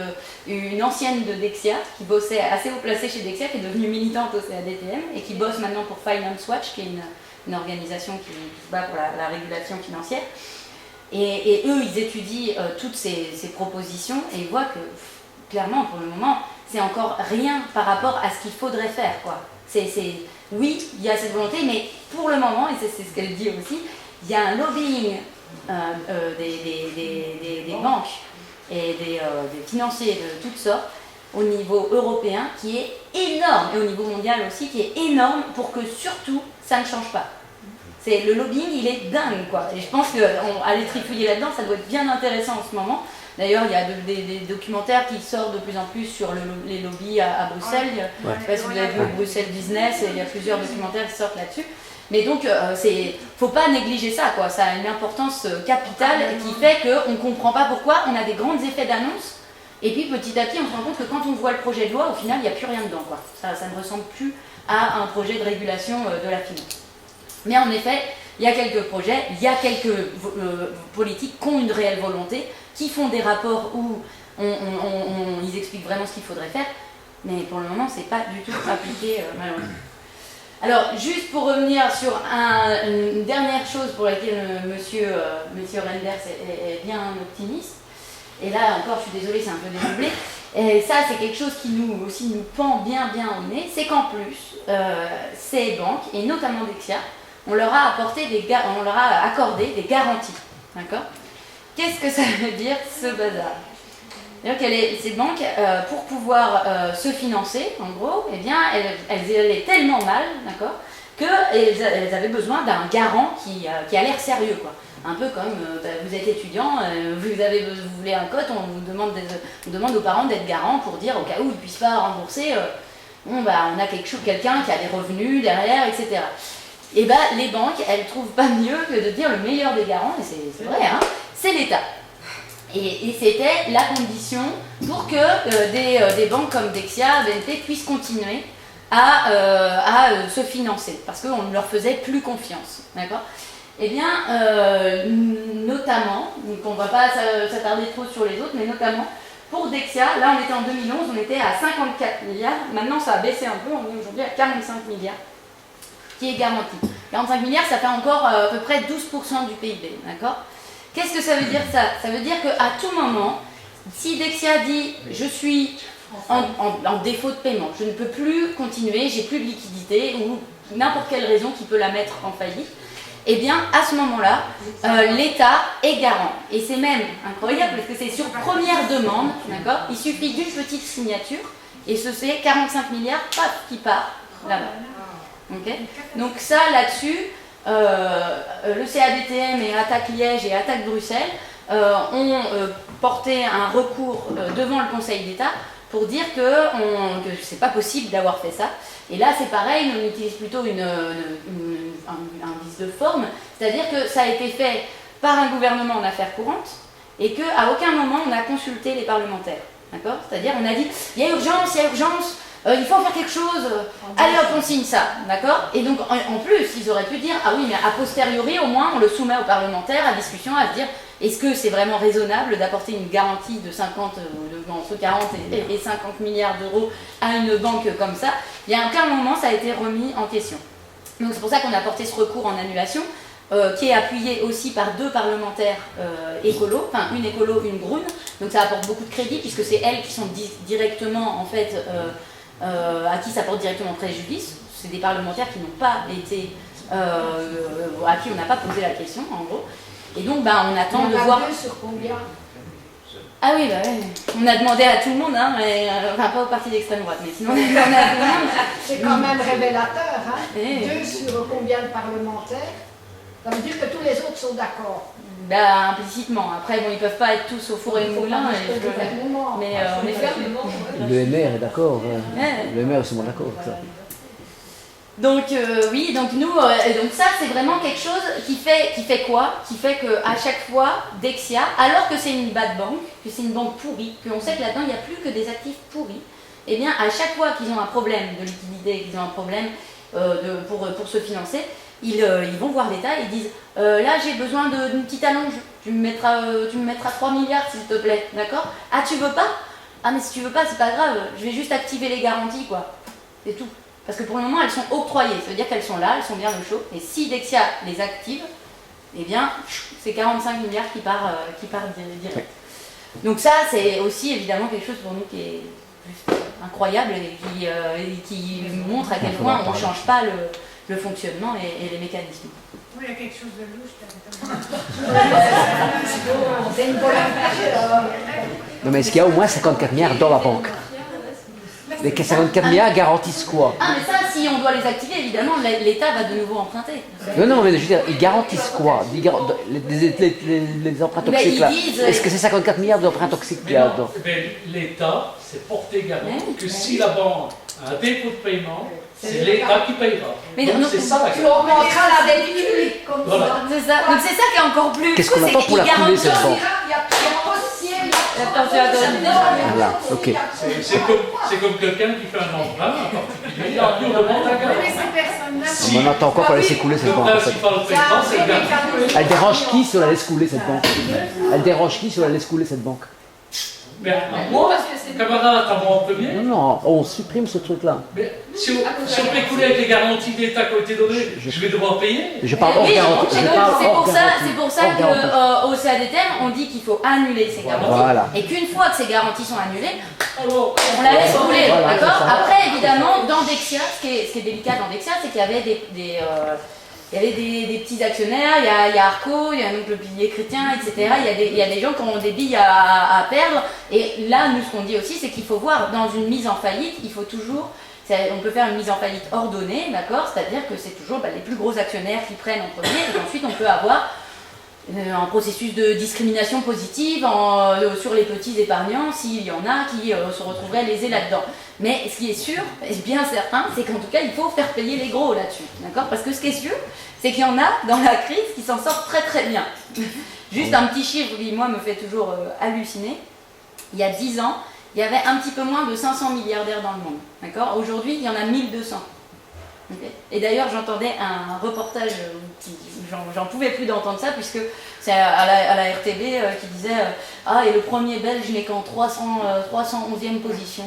une ancienne de Dexia, qui bossait assez haut placée chez Dexia, qui est devenue militante au CADTM, et qui bosse maintenant pour Finance Watch, qui est une organisation qui se bat pour la régulation financière. Et eux, ils étudient toutes ces propositions, et ils voient que, clairement, pour le moment, c'est encore rien par rapport à ce qu'il faudrait faire, quoi. Oui, il y a cette volonté, mais pour le moment, et c'est ce qu'elle dit aussi, il y a un lobbying des banques et des financiers de toutes sortes au niveau européen qui est énorme, et au niveau mondial aussi, qui est énorme pour que surtout ça ne change pas. Le lobbying, il est dingue, quoi. Et je pense qu'aller trifouiller là-dedans, ça doit être bien intéressant en ce moment. D'ailleurs, il y a des documentaires qui sortent de plus en plus sur les lobbies à Bruxelles. Je ne sais pas si vous avez vu Bruxelles Business, il y a plusieurs documentaires qui sortent là-dessus. Mais donc, faut pas négliger ça, quoi. Ça a une importance capitale qui fait qu'on ne comprend pas pourquoi on a des grands effets d'annonce Et puis petit à petit, on se rend compte que quand on voit le projet de loi, au final, il n'y a plus rien dedans, quoi. Ça ne ressemble plus à un projet de régulation de la finance. Mais en effet, il y a quelques projets, il y a quelques politiques qui ont une réelle volonté, qui font des rapports où ils expliquent vraiment ce qu'il faudrait faire, mais pour le moment, c'est pas du tout appliqué, malheureusement. Alors, juste pour revenir sur une dernière chose pour laquelle monsieur Renders est bien optimiste, et là encore, je suis désolée, c'est un peu dédoublé, et ça, c'est quelque chose qui nous pend bien au nez, c'est qu'en plus, ces banques, et notamment Dexia, on leur a accordé des garanties, d'accord? Qu'est-ce que ça veut dire, ce bazar? C'est-à-dire que ces banques, pour pouvoir se financer, en gros, eh bien, elles allaient tellement mal, d'accord, qu'elles avaient besoin d'un garant qui a l'air sérieux, quoi. Un peu comme vous êtes étudiant, vous voulez un code, on demande aux parents d'être garant pour dire au cas où ils ne puissent pas rembourser, on a quelqu'un qui a des revenus derrière, etc. Et les banques, elles ne trouvent pas mieux que de dire le meilleur des garants, et c'est vrai, hein, c'est l'État. Et c'était la condition pour que des banques comme Dexia, BNP puissent continuer à se financer, parce qu'on ne leur faisait plus confiance, d'accord? Eh bien, notamment, donc on ne va pas s'attarder trop sur les autres, mais notamment pour Dexia, là on était en 2011, on était à 54 milliards, maintenant ça a baissé un peu, on est aujourd'hui à 45 milliards, qui est garanti. 45 milliards, ça fait encore à peu près 12% du PIB, d'accord? Qu'est-ce que ça veut dire ça? Ça veut dire qu'à tout moment, si Dexia dit « je suis en défaut de paiement, je ne peux plus continuer, j'ai plus de liquidité » ou n'importe quelle raison qui peut la mettre en faillite, eh bien, à ce moment-là, l'État est garant. Et c'est même incroyable parce que c'est sur première demande, d'accord? Il suffit d'une petite signature et c'est 45 milliards, paf, qui part là-bas. Okay? Donc ça, là-dessus, le CADTM et Attaque Liège et Attaque Bruxelles ont porté un recours devant le Conseil d'État pour dire que c'est pas possible d'avoir fait ça. Et là, c'est pareil, on utilise plutôt un vice de forme, c'est-à-dire que ça a été fait par un gouvernement en affaires courantes et qu'à aucun moment on a consulté les parlementaires. D'accord? C'est-à-dire on a dit, il y a urgence, il faut faire quelque chose, allez hop, on signe ça, d'accord? Et donc en plus, ils auraient pu dire, ah oui, mais a posteriori, au moins, on le soumet aux parlementaires à discussion, à se dire, est-ce que c'est vraiment raisonnable d'apporter une garantie de entre 40 et 50 milliards d'euros à une banque comme ça? Il n'y a aucun moment, ça a été remis en question. Donc c'est pour ça qu'on a porté ce recours en annulation, qui est appuyé aussi par deux parlementaires écolos, enfin une écolo, une brune, donc ça apporte beaucoup de crédit puisque c'est elles qui sont directement en fait à qui ça porte directement préjudice. C'est des parlementaires qui n'ont pas été à qui on n'a pas posé la question en gros, et donc on attend de voir. Sur combien? Ah oui, on a demandé à tout le monde, hein, mais, enfin pas au parti d'extrême droite, mais sinon on a demandé à tout le monde. C'est quand même révélateur, hein. 2 sur combien de parlementaires? Ça veut dire que tous les autres sont d'accord. Implicitement. Après, ils ne peuvent pas être tous au four et au moulin. Mais en effet. Le MR est d'accord. Le MR est sûrement d'accord avec ça. Donc oui, donc nous, donc ça c'est vraiment quelque chose qui fait quoi? Qui fait qu'à chaque fois, Dexia, alors que c'est une bad bank, que c'est une banque pourrie, qu'on sait que là-dedans il n'y a plus que des actifs pourris, eh bien à chaque fois qu'ils ont un problème de liquidité, qu'ils ont un problème pour se financer, ils vont voir l'État et ils disent là j'ai besoin d'une petite allonge, tu me mettras 3 milliards s'il te plaît, d'accord? Ah tu veux pas? Ah mais si tu veux pas c'est pas grave, je vais juste activer les garanties quoi, c'est tout. Parce que pour le moment, elles sont octroyées, ça veut dire qu'elles sont là, elles sont bien au chaud. Et si Dexia les active, eh bien, c'est 45 milliards qui part direct. Donc ça, c'est aussi évidemment quelque chose pour nous qui est juste incroyable et qui montre à quel point on ne change pas le fonctionnement et les mécanismes. Oui, il y a quelque chose de louche. C'est une volonté. Non mais est-ce qu'il y a au moins 54 milliards dans la banque? Les 54 milliards garantissent quoi? Ah mais ça, si on doit les activer, évidemment, l'État va de nouveau emprunter. Non, mais je veux dire, ils garantissent quoi? Les emprunts toxiques là. Est-ce que c'est 54 milliards d'emprunts toxiques qu'il y a dedans? L'État s'est porté garant que si la banque a un défaut de paiement, c'est l'État qui payera. Mais donc c'est ça la Tu augmenteras la débit comme ça. C'est ça. Donc c'est ça qui est encore plus. Qu'est-ce qu'on attend pour la couler cette banque? Il y a possible Voilà, ok. C'est comme quelqu'un qui fait un emprunt, en particulier, à qui on demande un garant. Mais ces personnes-là, On en attend encore qu'on laisse couler cette Le banque. En fait. principal président, c'est le garant. Elle dérange qui si on la laisse couler cette banque? Elle dérange qui si on la laisse couler cette banque? Mais moi, camarade, à moi en premier. Non, non, on supprime ce truc-là. Mais si on fait couler avec les garanties d'État qui ont été données, je vais devoir payer. Je parle Oui, hors garantie. c'est Je parle hors pour garantie. ça qu'au CADTM, on dit qu'il faut annuler ces garanties. Voilà. Et qu'une fois que ces garanties sont annulées, Alors, on la laisse couler. Voilà, D'accord. c'est ça. Après, évidemment, dans Dexia, ce qui est délicat dans Dexia, c'est qu'il y avait des petits actionnaires, il y a Arco, il y a donc le pilier chrétien, etc. Il y a des gens qui ont des billes à perdre. Et là, nous, ce qu'on dit aussi, c'est qu'il faut voir, dans une mise en faillite, il faut toujours... On peut faire une mise en faillite ordonnée, d'accord? C'est-à-dire que c'est toujours les plus gros actionnaires qui prennent en premier, et ensuite on peut avoir un processus de discrimination positive sur les petits épargnants, s'il y en a qui se retrouveraient lésés là-dedans. Mais ce qui est sûr, et bien certain, c'est qu'en tout cas, il faut faire payer les gros là-dessus, d'accord? Parce que ce qui est sûr, c'est qu'il y en a dans la crise qui s'en sortent très très bien. Juste un petit chiffre qui, moi, me fait toujours halluciner. Il y a 10 ans, il y avait un petit peu moins de 500 milliardaires dans le monde, d'accord? Aujourd'hui, il y en a 1200. Okay. Et d'ailleurs, j'entendais un reportage, j'en pouvais plus d'entendre ça, puisque c'est à la RTB qui disait ah, et le premier belge n'est qu'en 311e position.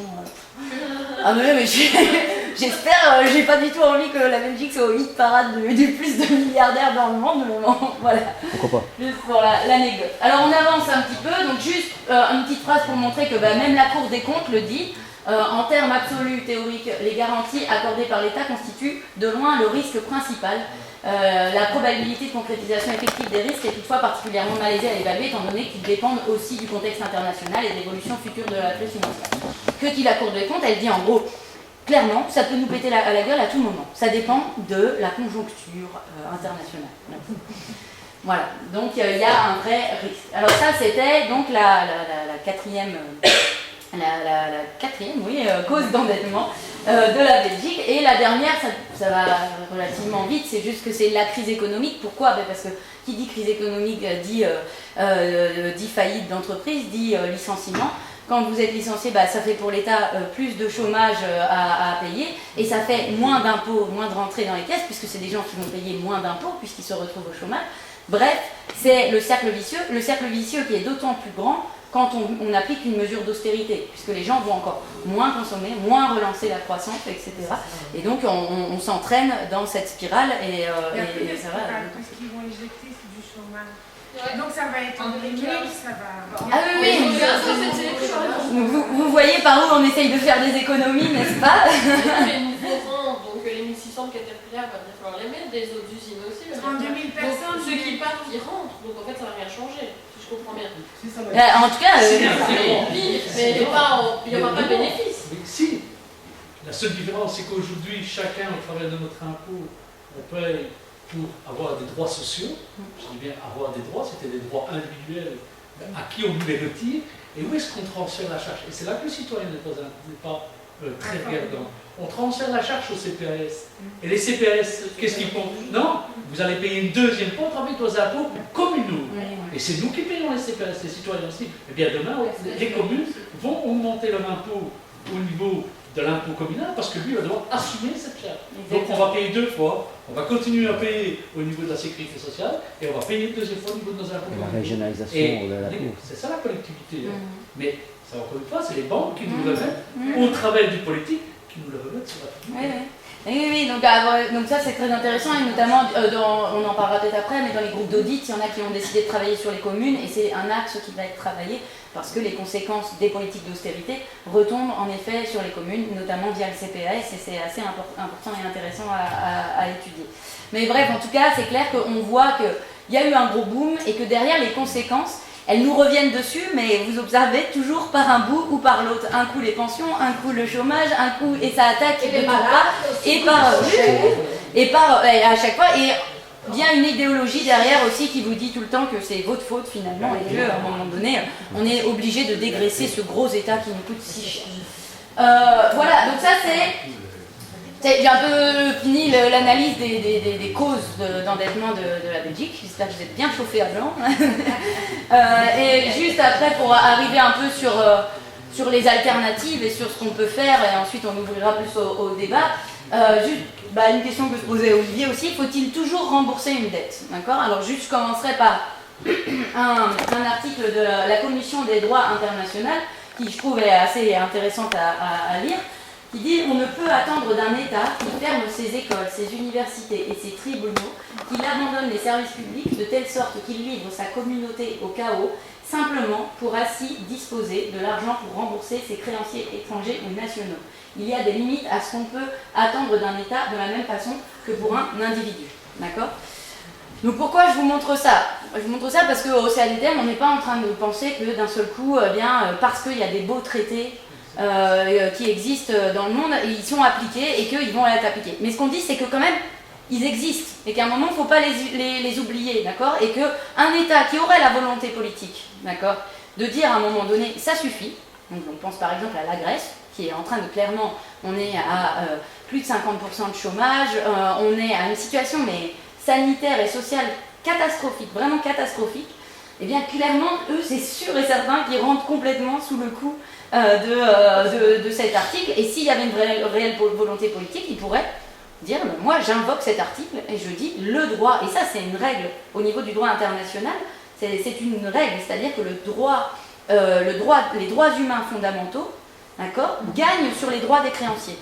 Ah, mais j'espère, j'ai pas du tout envie que la Belgique soit au hit parade du plus de milliardaires dans le monde, mais bon, voilà. Pourquoi pas? Juste pour l'anecdote. Alors, on avance un petit peu, donc juste une petite phrase pour montrer que même la Cour des comptes le dit. En termes absolus théoriques, les garanties accordées par l'État constituent de loin le risque principal. La probabilité de concrétisation effective des risques est toutefois particulièrement malaisée à évaluer, étant donné qu'ils dépendent aussi du contexte international et de l'évolution future de la crise financière. Que dit la Cour des comptes? Elle dit en gros, clairement, ça peut nous péter à la gueule à tout moment. Ça dépend de la conjoncture internationale. Voilà, donc il y a un vrai risque. Alors ça, c'était donc la quatrième... La quatrième, oui, cause d'endettement de la Belgique. Et la dernière, ça va relativement vite, c'est juste que c'est la crise économique. Pourquoi? Parce que qui dit crise économique dit faillite d'entreprise, dit licenciement. Quand vous êtes licencié, ça fait pour l'État plus de chômage à payer, et ça fait moins d'impôts, moins de rentrées dans les caisses, puisque c'est des gens qui vont payer moins d'impôts, puisqu'ils se retrouvent au chômage. Bref, c'est le cercle vicieux qui est d'autant plus grand quand on applique une mesure d'austérité, puisque les gens vont encore moins consommer, moins relancer la croissance, etc. Et donc on s'entraîne dans cette spirale et ça va. Parce qu'ils vont éjecter du chômage. Donc ça va être en 2000, ça va... Ah oui, vous voyez par où on essaye de faire des économies, n'est-ce pas? Les nouveaux rangs, donc les 1600 Caterpillar, il va falloir les mettre, des autres usines aussi. 32 000 personnes. Ceux qui partent, ils rentrent, donc en fait ça va rien changer. Je comprends bien. En tout cas, mais il n'y aura pas de bénéfice. Mais si, la seule différence, c'est qu'aujourd'hui, chacun, au travers de notre impôt, on paye pour avoir des droits sociaux. Je dis bien avoir des droits, c'était des droits individuels à qui on nous les retire. Et où est-ce qu'on transfère la charge? Et c'est là que le citoyen n'est pas très regardant. On transfère la charge au CPAS. Et les CPAS, qu'est-ce qu'ils font? Non, vous allez payer une deuxième fois au travers de vos impôts communaux. Et c'est nous qui payons les CPAS, les citoyens aussi. Et bien demain, les communes vont augmenter leur impôt au niveau de l'impôt communal parce que lui va devoir assumer cette charge. Donc on va payer deux fois. On va continuer à payer au niveau de la sécurité sociale et on va payer une deuxième fois au niveau de nos impôts. La régionalisation de la cour. C'est ça la collectivité. Mais ça, encore une fois, c'est les banques qui nous le remettent au travers du politique qui nous le remettent sur la publicité. Oui, donc ça c'est très intéressant et notamment, on en parlera peut-être après, mais dans les groupes d'audit, il y en a qui ont décidé de travailler sur les communes et c'est un axe qui va être travaillé parce que les conséquences des politiques d'austérité retombent en effet sur les communes, notamment via le CPAS et c'est assez important et intéressant à étudier. Mais bref, en tout cas, c'est clair qu'on voit qu'il y a eu un gros boom et que derrière les conséquences, elles nous reviennent dessus, mais vous observez toujours par un bout ou par l'autre. Un coup les pensions, un coup le chômage, un coup et ça attaque et les malades et à chaque fois et bien une idéologie derrière aussi qui vous dit tout le temps que c'est votre faute finalement et qu'à un moment donné on est obligé de dégraisser ce gros État qui nous coûte si cher. Voilà, donc ça c'est J'ai un peu fini l'analyse des causes d'endettement de la Belgique. J'espère que vous êtes bien chauffés à blanc. Et juste après, pour arriver un peu sur les alternatives et sur ce qu'on peut faire, et ensuite on ouvrira plus au débat, juste une question que se posait Olivier aussi, faut-il toujours rembourser une dette? D'accord. Alors juste, je commencerai par un article de la Commission des droits internationaux qui je trouve est assez intéressante à lire, qui dit: on ne peut attendre d'un État qui ferme ses écoles, ses universités et ses tribunaux, qu'il abandonne les services publics de telle sorte qu'il livre sa communauté au chaos, simplement pour ainsi disposer de l'argent pour rembourser ses créanciers étrangers ou nationaux. Il y a des limites à ce qu'on peut attendre d'un État de la même façon que pour un individu. D'accord ? Donc pourquoi je vous montre ça? Je vous montre ça parce qu'au CADTM, on n'est pas en train de penser que d'un seul coup, parce qu'il y a des beaux traités qui existent dans le monde, ils sont appliqués et qu'ils vont être appliqués. Mais ce qu'on dit, c'est que quand même, ils existent et qu'à un moment, il ne faut pas les oublier, d'accord? Et qu'un État qui aurait la volonté politique, d'accord, de dire à un moment donné, ça suffit. Donc on pense par exemple à la Grèce, qui est en train de clairement, on est à plus de 50% de chômage, on est à une situation mais sanitaire et sociale catastrophique, vraiment catastrophique. Eh bien clairement, eux, c'est sûr et certain qu'ils rentrent complètement sous le coup de cet article. Et s'il y avait une réelle volonté politique, ils pourraient dire, moi j'invoque cet article et je dis le droit. Et ça, c'est une règle au niveau du droit international, c'est une règle, c'est-à-dire que les droits humains fondamentaux, d'accord, gagnent sur les droits des créanciers.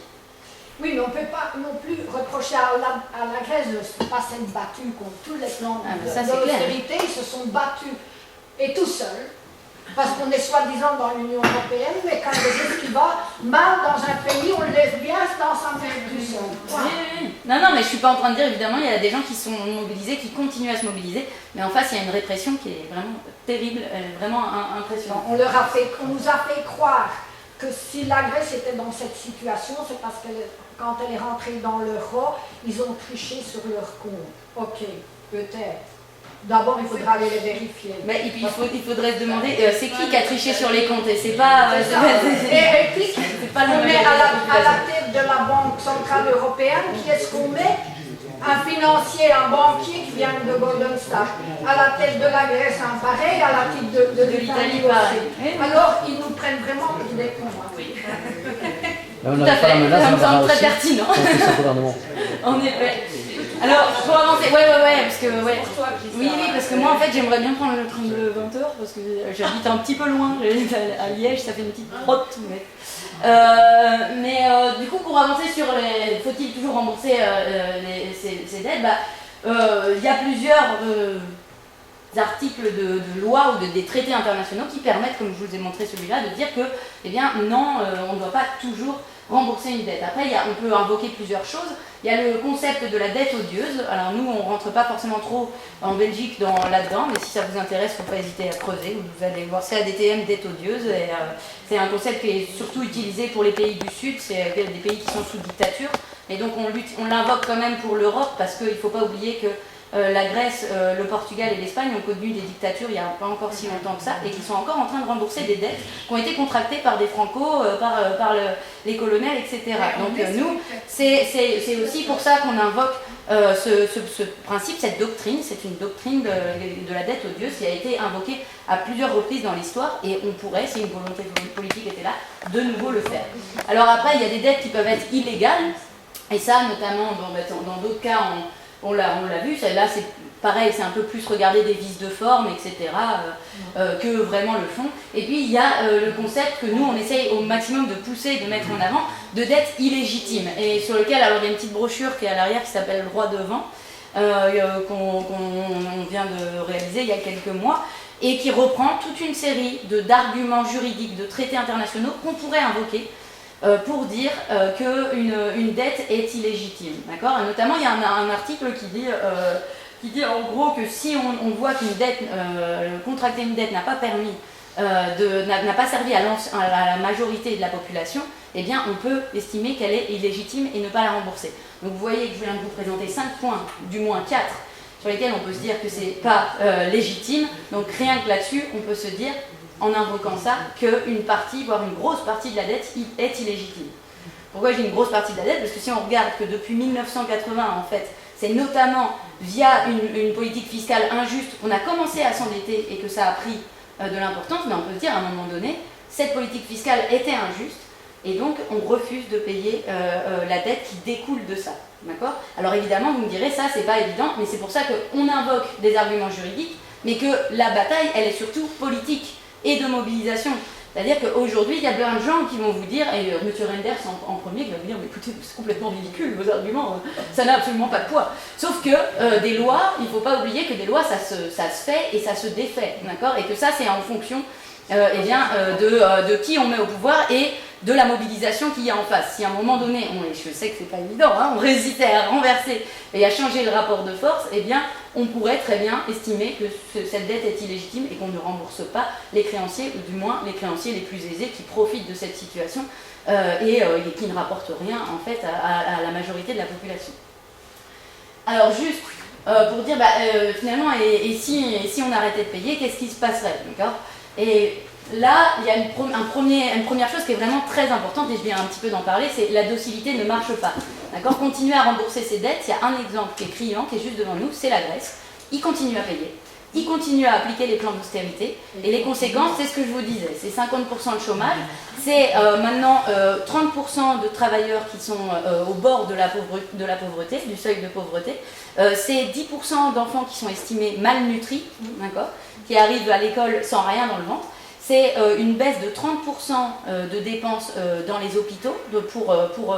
Oui, mais on ne peut pas non plus reprocher à la Grèce de ne pas s'être battue contre tous les plans d'austérité. Ils se sont battus, et tout seuls, parce qu'on est soi-disant dans l'Union européenne, mais quand ce qui va mal dans un pays, on le laisse bien dans sa mère tout seul. Oui. Non, mais je ne suis pas en train de dire, évidemment, il y a des gens qui sont mobilisés, qui continuent à se mobiliser, mais en face, il y a une répression qui est vraiment terrible, vraiment impressionnante. On nous a fait croire que si la Grèce était dans cette situation, c'est parce que quand elle est rentrée dans l'euro, ils ont triché sur leur compte. Ok, peut-être. D'abord, il faudra aller les vérifier. Mais et puis, il faudrait se demander, c'est qui a triché sur les comptes? Et c'est pas... Et puis, on met à la tête de la Banque Centrale Européenne, qui est-ce qu'on met? Un financier, un banquier qui vient de Goldman Sachs. À la tête de la Grèce, un pareil, à la tête de l'Italie aussi. Alors, ils nous prennent vraiment pour des cons. Oui. Tout à fait, ça me semble très pertinent. En effet. Alors, pour avancer, parce que, oui, parce que moi, en fait, j'aimerais bien prendre le train de 20h, parce que j'habite un petit peu loin, à Liège, ça fait une petite trotte, mais du coup, pour avancer sur faut-il toujours rembourser ces dettes, il y a plusieurs articles de loi ou des traités internationaux qui permettent, comme je vous ai montré celui-là, de dire que, eh bien, non, on ne doit pas toujours rembourser une dette. Après, on peut invoquer plusieurs choses. Il y a le concept de la dette odieuse. Alors nous, on ne rentre pas forcément trop en Belgique là-dedans, mais si ça vous intéresse, il ne faut pas hésiter à creuser. Vous allez voir CADTM, dette odieuse. Et, c'est un concept qui est surtout utilisé pour les pays du Sud, c'est des pays qui sont sous dictature. Et donc on l'invoque quand même pour l'Europe, parce qu'il ne faut pas oublier que la Grèce, le Portugal et l'Espagne ont connu des dictatures il n'y a pas encore si longtemps que ça, et qui sont encore en train de rembourser des dettes qui ont été contractées par des francos, par les colonels, etc. Donc nous, c'est aussi pour ça qu'on invoque ce principe, cette doctrine. C'est une doctrine de la dette odieuse qui a été invoquée à plusieurs reprises dans l'histoire, et on pourrait, si une volonté politique était là, de nouveau le faire. Alors après, il y a des dettes qui peuvent être illégales, et ça, notamment dans d'autres cas, on l'a vu, celle-là c'est pareil, c'est un peu plus regarder des vices de forme, etc., que vraiment le fond. Et puis il y a le concept que nous on essaye au maximum de pousser, de mettre en avant, de dette illégitime, et sur lequel, alors il y a une petite brochure qui est à l'arrière qui s'appelle Le droit devant, qu'on vient de réaliser il y a quelques mois, et qui reprend toute une série d'arguments juridiques, de traités internationaux qu'on pourrait invoquer pour dire qu'une dette est illégitime, d'accord? Notamment, il y a un article qui dit en gros que si on voit qu'une dette, contracter une dette n'a pas permis, n'a pas servi à la majorité de la population, eh bien on peut estimer qu'elle est illégitime et ne pas la rembourser. Donc vous voyez que je viens de vous présenter 5 points, du moins 4, sur lesquels on peut se dire que c'est pas légitime. Donc rien que là-dessus, on peut se dire, en invoquant ça, qu'une partie, voire une grosse partie de la dette est illégitime. Pourquoi j'ai une grosse partie de la dette? Parce que si on regarde que depuis 1980, en fait, c'est notamment via une politique fiscale injuste qu'on a commencé à s'endetter et que ça a pris de l'importance, mais on peut se dire à un moment donné, cette politique fiscale était injuste et donc on refuse de payer la dette qui découle de ça. D'accord? Alors évidemment, vous me direz, ça c'est pas évident, mais c'est pour ça qu'on invoque des arguments juridiques, mais que la bataille, elle est surtout politique et de mobilisation. C'est-à-dire qu'aujourd'hui, il y a plein de gens qui vont vous dire, et M. Renders en premier, qui va vous dire, mais écoutez, c'est complètement ridicule, vos arguments, ça n'a absolument pas de poids. Sauf que des lois, il ne faut pas oublier que des lois, ça se fait et ça se défait, d'accord? Et que ça, c'est en fonction de qui on met au pouvoir et de la mobilisation qu'il y a en face. Si à un moment donné, je sais que c'est pas évident, hein, on hésitait à renverser et à changer le rapport de force, eh bien, on pourrait très bien estimer que cette dette est illégitime et qu'on ne rembourse pas les créanciers, ou du moins les créanciers les plus aisés qui profitent de cette situation et qui ne rapportent rien en fait à la majorité de la population. Alors juste pour dire, finalement, et si on arrêtait de payer, qu'est-ce qui se passerait, d'accord? Et là, il y a une première chose qui est vraiment très importante, et je viens un petit peu d'en parler, c'est la docilité ne marche pas. D'accord? Continuer à rembourser ses dettes, il y a un exemple qui est criant, qui est juste devant nous, c'est la Grèce. Ils continuent à payer, ils continuent à appliquer les plans d'austérité, et les conséquences, c'est ce que je vous disais, c'est 50% de chômage, c'est maintenant 30% de travailleurs qui sont au bord de la pauvreté, du seuil de pauvreté, c'est 10% d'enfants qui sont estimés malnutris, d'accord, qui arrivent à l'école sans rien dans le ventre. C'est une baisse de 30% de dépenses dans les hôpitaux pour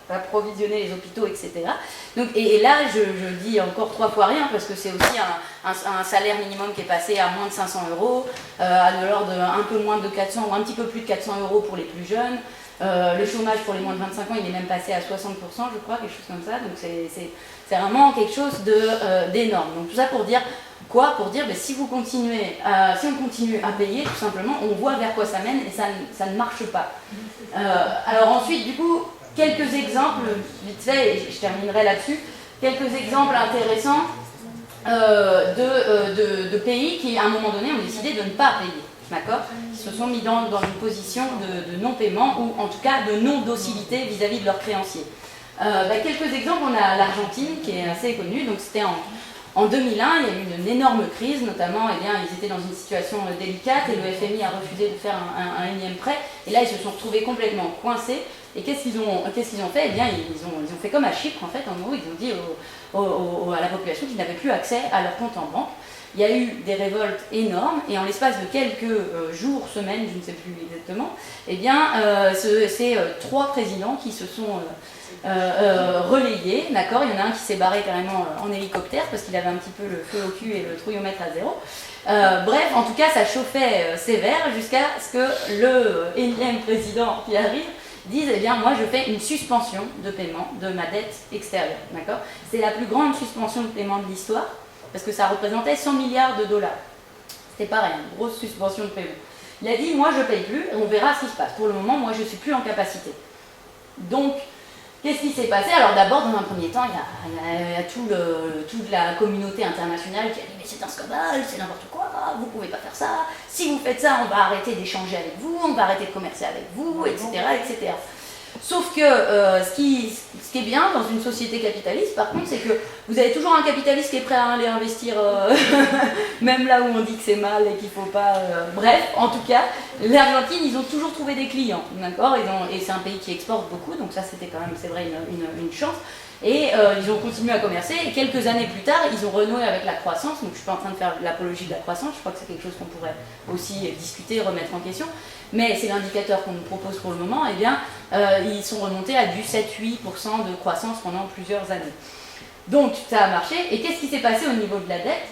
approvisionner les hôpitaux, etc. Donc, et là, je dis encore 3 fois rien, parce que c'est aussi un salaire minimum qui est passé à moins de 500 €, à de l'ordre un peu moins de 400 ou un petit peu plus de 400 € pour les plus jeunes. Le chômage pour les moins de 25 ans, il est même passé à 60%, je crois, quelque chose comme ça. Donc c'est vraiment quelque chose d'énorme. Donc tout ça pour dire quoi? Pour dire, si on continue à payer, tout simplement, on voit vers quoi ça mène et ça ne marche pas. Alors ensuite, du coup, quelques exemples, vite fait, et je terminerai là-dessus, quelques exemples intéressants de pays qui, à un moment donné, ont décidé de ne pas payer. D'accord? Qui se sont mis dans une position de non-paiement ou en tout cas de non-docilité vis-à-vis de leurs créanciers. Quelques exemples, on a l'Argentine qui est assez connue, donc c'était en 2001, il y a eu une énorme crise, notamment ils étaient dans une situation délicate et le FMI a refusé de faire un énième prêt et là ils se sont retrouvés complètement coincés et qu'est-ce qu'ils ont fait? Ils ont fait comme à Chypre en fait, en gros ils ont dit à la population qu'ils n'avaient plus accès à leur compte en banque. Il y a eu des révoltes énormes et en l'espace de quelques jours, semaines, je ne sais plus exactement, c'est 3 présidents qui se sont relayés, d'accord? Il y en a un qui s'est barré carrément en hélicoptère parce qu'il avait un petit peu le feu au cul et le trouillomètre à 0. Bref, en tout cas, ça chauffait sévère jusqu'à ce que le énième président qui arrive dise, moi je fais une suspension de paiement de ma dette extérieure, d'accord? C'est la plus grande suspension de paiement de l'histoire, parce que ça représentait 100 milliards $. C'était pareil, une grosse suspension de paiement. Il a dit, moi je ne paye plus, on verra ce qui se passe. Pour le moment, moi je ne suis plus en capacité. Donc, qu'est-ce qui s'est passé? Alors d'abord, dans un premier temps, il y a toute la communauté internationale qui a dit, mais c'est un scandale, c'est n'importe quoi, vous ne pouvez pas faire ça. Si vous faites ça, on va arrêter d'échanger avec vous, on va arrêter de commercer avec vous, etc. etc. Sauf que ce qui est bien dans une société capitaliste, par contre, c'est que vous avez toujours un capitaliste qui est prêt à aller investir, même là où on dit que c'est mal et qu'il ne faut pas... Bref, en tout cas, l'Argentine, ils ont toujours trouvé des clients, d'accord? Et c'est un pays qui exporte beaucoup, donc ça c'était quand même, c'est vrai, une chance. Et ils ont continué à commercer, et quelques années plus tard, ils ont renoué avec la croissance. Donc je ne suis pas en train de faire l'apologie de la croissance, je crois que c'est quelque chose qu'on pourrait aussi discuter, remettre en question. Mais c'est l'indicateur qu'on nous propose pour le moment, ils sont remontés à du 7-8% de croissance pendant plusieurs années. Donc ça a marché, et qu'est-ce qui s'est passé au niveau de la dette?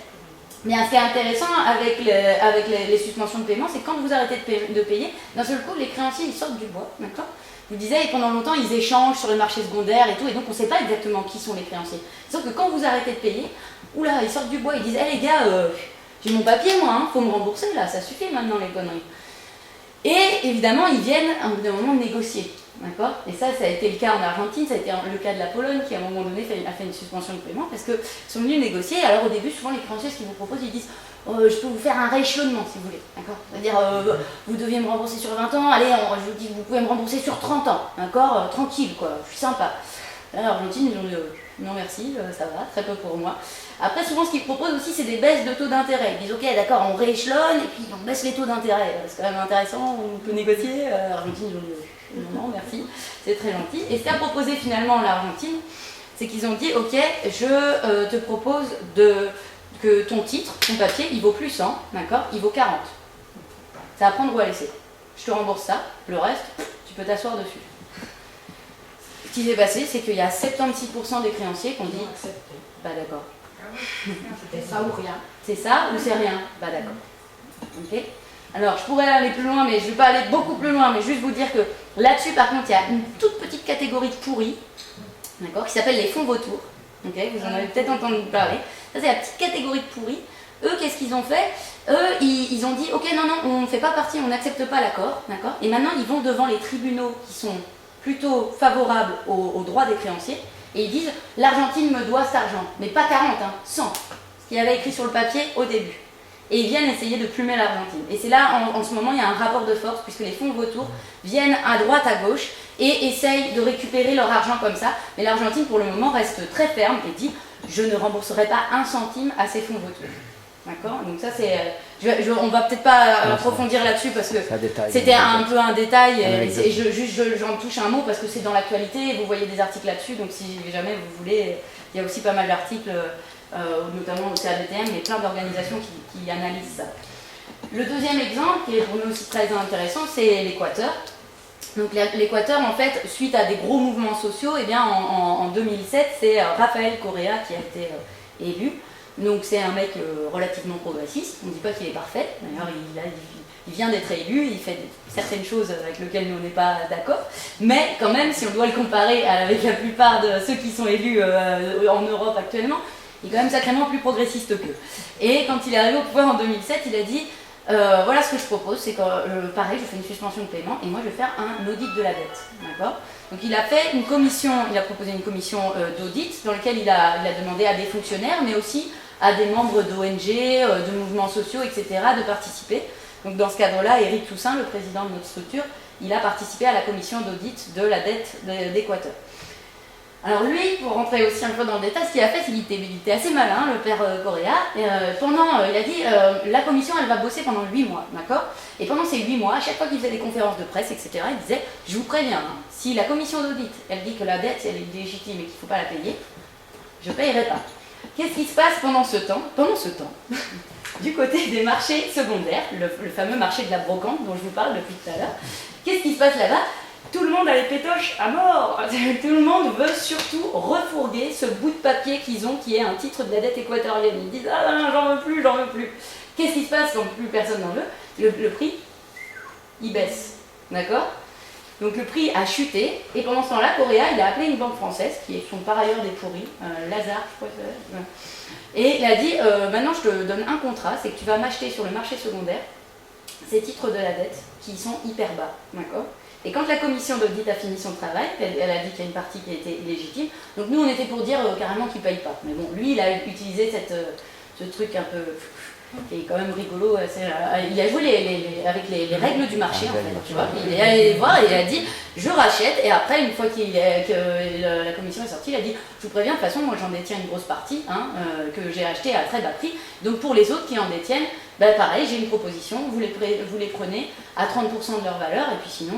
Ce qui est intéressant avec les suspensions de paiement, c'est que quand vous arrêtez de payer, d'un seul coup, les créanciers ils sortent du bois, d'accord? Je vous disais, pendant longtemps, ils échangent sur le marché secondaire et tout, et donc on ne sait pas exactement qui sont les créanciers. Sauf que quand vous arrêtez de payer, oula, ils sortent du bois, ils disent, les gars, j'ai mon papier moi, faut me rembourser là, ça suffit maintenant les conneries. Et évidemment, ils viennent à un bout d'un moment négocier. D'accord? Et ça a été le cas en Argentine, ça a été le cas de la Pologne qui à un moment donné a fait une suspension de paiement parce qu'ils sont venus négocier. Alors au début, souvent les créanciers, ce qu'ils vous proposent, ils disent je peux vous faire un rééchelonnement si vous voulez. D'accord? C'est-à-dire vous deviez me rembourser sur 20 ans, allez, je vous dis vous pouvez me rembourser sur 30 ans. D'accord? Tranquille quoi, je suis sympa. Là, l'Argentine, ils ont dit non merci, ça va, très peu pour moi. Après, souvent, ce qu'ils proposent aussi, c'est des baisses de taux d'intérêt. Ils disent, ok, d'accord, on rééchelonne et puis on baisse les taux d'intérêt. C'est quand même intéressant, on peut négocier. L'Argentine, ils ont dit, non, merci, c'est très gentil. Et ce qu'a proposé finalement l'Argentine, c'est qu'ils ont dit, ok, je te propose que ton titre, ton papier, il vaut plus 100, d'accord, il vaut 40. C'est à prendre ou à laisser. Je te rembourse ça, le reste, tu peux t'asseoir dessus. Ce qui s'est passé, c'est qu'il y a 76% des créanciers qui ont dit, bah d'accord. C'était ça ou rien. C'est ça ou c'est rien? Bah d'accord. Ok. Alors je pourrais aller plus loin, mais je ne vais pas aller beaucoup plus loin, mais juste vous dire que là-dessus, par contre, il y a une toute petite catégorie de pourris, d'accord, qui s'appelle les fonds vautours. Ok, vous en avez peut-être entendu parler. Ça, c'est la petite catégorie de pourris. Eux, qu'est-ce qu'ils ont fait? Eux, ils ont dit, ok, non, on ne fait pas partie, on n'accepte pas l'accord, d'accord. Et maintenant, ils vont devant les tribunaux qui sont plutôt favorables aux droits des créanciers. Et ils disent, l'Argentine me doit cet argent, mais pas 40, 100, ce qu'il y avait écrit sur le papier au début. Et ils viennent essayer de plumer l'Argentine. Et c'est là, en ce moment, il y a un rapport de force, puisque les fonds vautours viennent à droite, à gauche, et essayent de récupérer leur argent comme ça. Mais l'Argentine, pour le moment, reste très ferme et dit, je ne rembourserai pas 1 centime à ces fonds vautours. D'accord? Donc ça, c'est... on va peut-être pas approfondir là-dessus, parce que c'était un peu un détail, et j'en touche un mot, parce que c'est dans l'actualité, et vous voyez des articles là-dessus, donc si jamais vous voulez, il y a aussi pas mal d'articles, notamment au CADTM, et plein d'organisations qui analysent ça. Le deuxième exemple, qui est pour nous aussi très intéressant, c'est l'Équateur. Donc l'Équateur, en fait, suite à des gros mouvements sociaux, eh bien, en 2007, c'est Rafael Correa qui a été élu. Donc c'est un mec relativement progressiste, on ne dit pas qu'il est parfait, d'ailleurs il vient d'être élu, il fait certaines choses avec lesquelles nous on n'est pas d'accord, mais quand même si on doit le comparer avec la plupart de ceux qui sont élus en Europe actuellement, il est quand même sacrément plus progressiste qu'eux. Et quand il est arrivé au pouvoir en 2007, il a dit voilà ce que je propose, c'est que pareil, je fais une suspension de paiement et moi je vais faire un audit de la dette, d'accord? Donc il a fait une commission, il a proposé une commission d'audit dans laquelle il a demandé à des fonctionnaires, mais aussi à des membres d'ONG, de mouvements sociaux, etc., de participer. Donc dans ce cadre-là, Éric Toussaint, le président de notre structure, il a participé à la commission d'audit de la dette d'Équateur. Alors lui, pour rentrer aussi un peu dans le détail, ce qu'il a fait, c'est qu'il était assez malin, le père Correa. Il a dit, la commission, elle va bosser pendant 8 mois, d'accord? Et pendant ces 8 mois, à chaque fois qu'il faisait des conférences de presse, etc., il disait, je vous préviens, si la commission d'audit, elle dit que la dette, elle est légitime et qu'il ne faut pas la payer, je ne payerai pas. Qu'est-ce qui se passe pendant ce temps? Du côté des marchés secondaires, le fameux marché de la brocante dont je vous parle depuis tout à l'heure, qu'est-ce qui se passe là-bas? Tout le monde a les pétoches à mort. Tout le monde veut surtout refourguer ce bout de papier qu'ils ont qui est un titre de la dette équatorienne. Ils disent ah non, j'en veux plus. Qu'est-ce qui se passe quand plus personne n'en veut? Le prix, il baisse. D'accord? Donc le prix a chuté, et pendant ce temps-là, Correa, il a appelé une banque française, qui sont par ailleurs des pourris, Lazare, je crois que c'est, et il a dit, maintenant je te donne un contrat, c'est que tu vas m'acheter sur le marché secondaire ces titres de la dette, qui sont hyper bas, d'accord? Et quand la commission d'audit a fini son travail, elle a dit qu'il y a une partie qui était illégitime, donc nous on était pour dire carrément qu'il ne paye pas. Mais bon, lui il a utilisé ce truc un peu... qui est quand même rigolo, il a joué avec les règles du marché en fait, tu vois. Il est allé voir et il a dit je rachète, et après une fois que la commission est sortie, il a dit je vous préviens, de toute façon moi j'en détiens une grosse partie que j'ai acheté à très bas prix, donc pour les autres qui en détiennent, ben pareil, j'ai une proposition, vous les prenez à 30% de leur valeur et puis sinon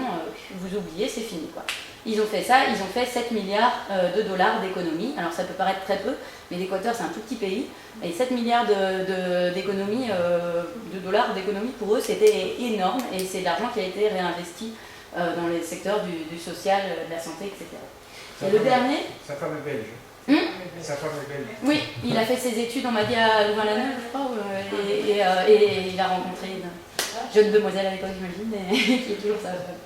vous oubliez, c'est fini quoi. Ils ont fait ça, ils ont fait 7 milliards de dollars d'économies. Alors ça peut paraître très peu, mais l'Équateur c'est un tout petit pays. Et 7 milliards d'économies, de dollars d'économies pour eux c'était énorme. Et c'est de l'argent qui a été réinvesti dans les secteurs du social, de la santé, etc. Et le dernier... Sa femme est belge. Sa femme est belge. Oui, il a fait ses études, on m'a dit à Louvain-la-Neuve, je crois, et il a rencontré une jeune demoiselle à l'époque, j'imagine, qui est toujours sa femme.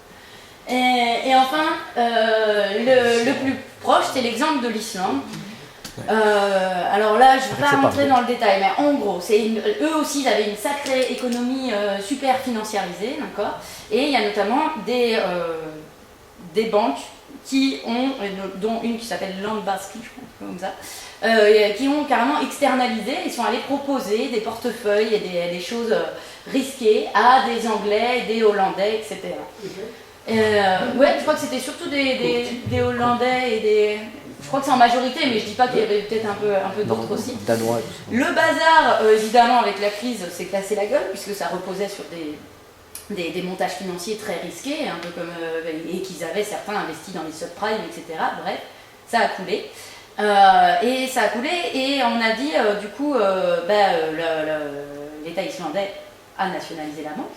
Et enfin, le plus proche, c'est l'exemple de l'Islande. Alors là, je ne vais pas rentrer dans le détail, mais en gros, eux aussi, ils avaient une sacrée économie super financiarisée, d'accord. Et il y a notamment des des banques qui ont, dont une qui s'appelle Landbaski, je crois, comme ça, qui ont carrément externalisé, ils sont allés proposer des portefeuilles et des choses risquées à des Anglais, des Hollandais, etc. Ouais, je crois que c'était surtout des Hollandais et des... Je crois que c'est en majorité, mais je dis pas qu'il y avait peut-être un peu d'autres aussi. Danois. Le bazar, évidemment, avec la crise, s'est cassé la gueule, puisque ça reposait sur des montages financiers très risqués, un peu comme, et qu'ils avaient certains investis dans les subprimes, etc. Bref, ça a coulé. Et ça a coulé, et on a dit, du coup, l'État islandais a nationalisé la banque,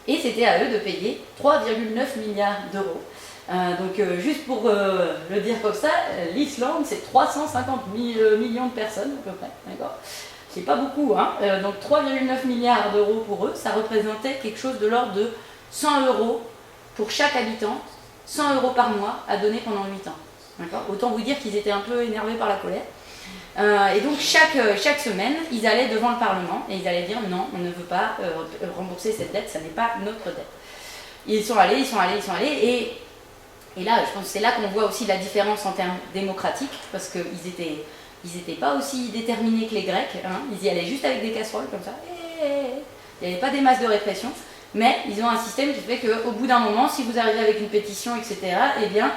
et c'était à eux de payer 3,9 milliards d'euros. Donc juste pour le dire comme ça, l'Islande c'est 350 millions de personnes à peu près, d'accord ? C'est pas beaucoup, hein. Donc 3,9 milliards d'euros pour eux, ça représentait quelque chose de l'ordre de 100 euros pour chaque habitant, 100 euros par mois à donner pendant 8 ans. D'accord ? Autant vous dire qu'ils étaient un peu énervés par la colère. Et donc chaque semaine, ils allaient devant le Parlement et ils allaient dire non, on ne veut pas rembourser cette dette, ça n'est pas notre dette. Ils sont allés, et là, je pense que c'est là qu'on voit aussi la différence en termes démocratiques, parce qu'ils étaient pas aussi déterminés que les Grecs, hein. Ils y allaient juste avec des casseroles comme ça, il n'y avait pas des masses de répression, mais ils ont un système qui fait qu'au bout d'un moment, si vous arrivez avec une pétition, etc., eh bien,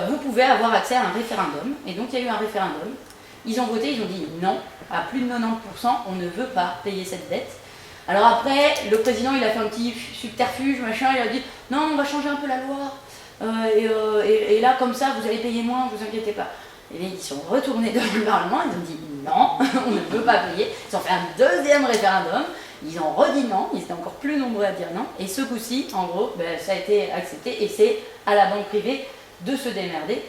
vous pouvez avoir accès à un référendum, et donc il y a eu un référendum. Ils ont voté, ils ont dit non, à plus de 90%, on ne veut pas payer cette dette. Alors après, le président, il a fait un petit subterfuge, machin, il a dit non, on va changer un peu la loi. Et là, comme ça, vous allez payer moins, ne vous inquiétez pas. Et bien, ils sont retournés devant le Parlement, ils ont dit non, on ne peut pas payer. Ils ont fait un deuxième référendum, ils ont redit non, ils étaient encore plus nombreux à dire non. Et ce coup-ci, en gros, ça a été accepté et c'est à la banque privée de se démerder.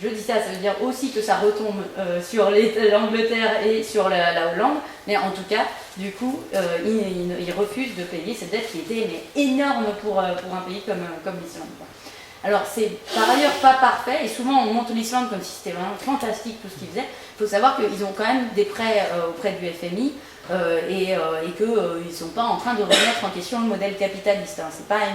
Je dis ça veut dire aussi que ça retombe sur l'Angleterre et sur la Hollande, mais en tout cas, du coup, ils refusent de payer cette dette qui était énorme pour un pays comme l'Islande. Alors c'est par ailleurs pas parfait, et souvent on montre l'Islande comme si c'était vraiment fantastique tout ce qu'ils faisaient. Il faut savoir qu'ils ont quand même des prêts auprès du FMI et qu'ils ne sont pas en train de remettre en question le modèle capitaliste. Hein. C'est pas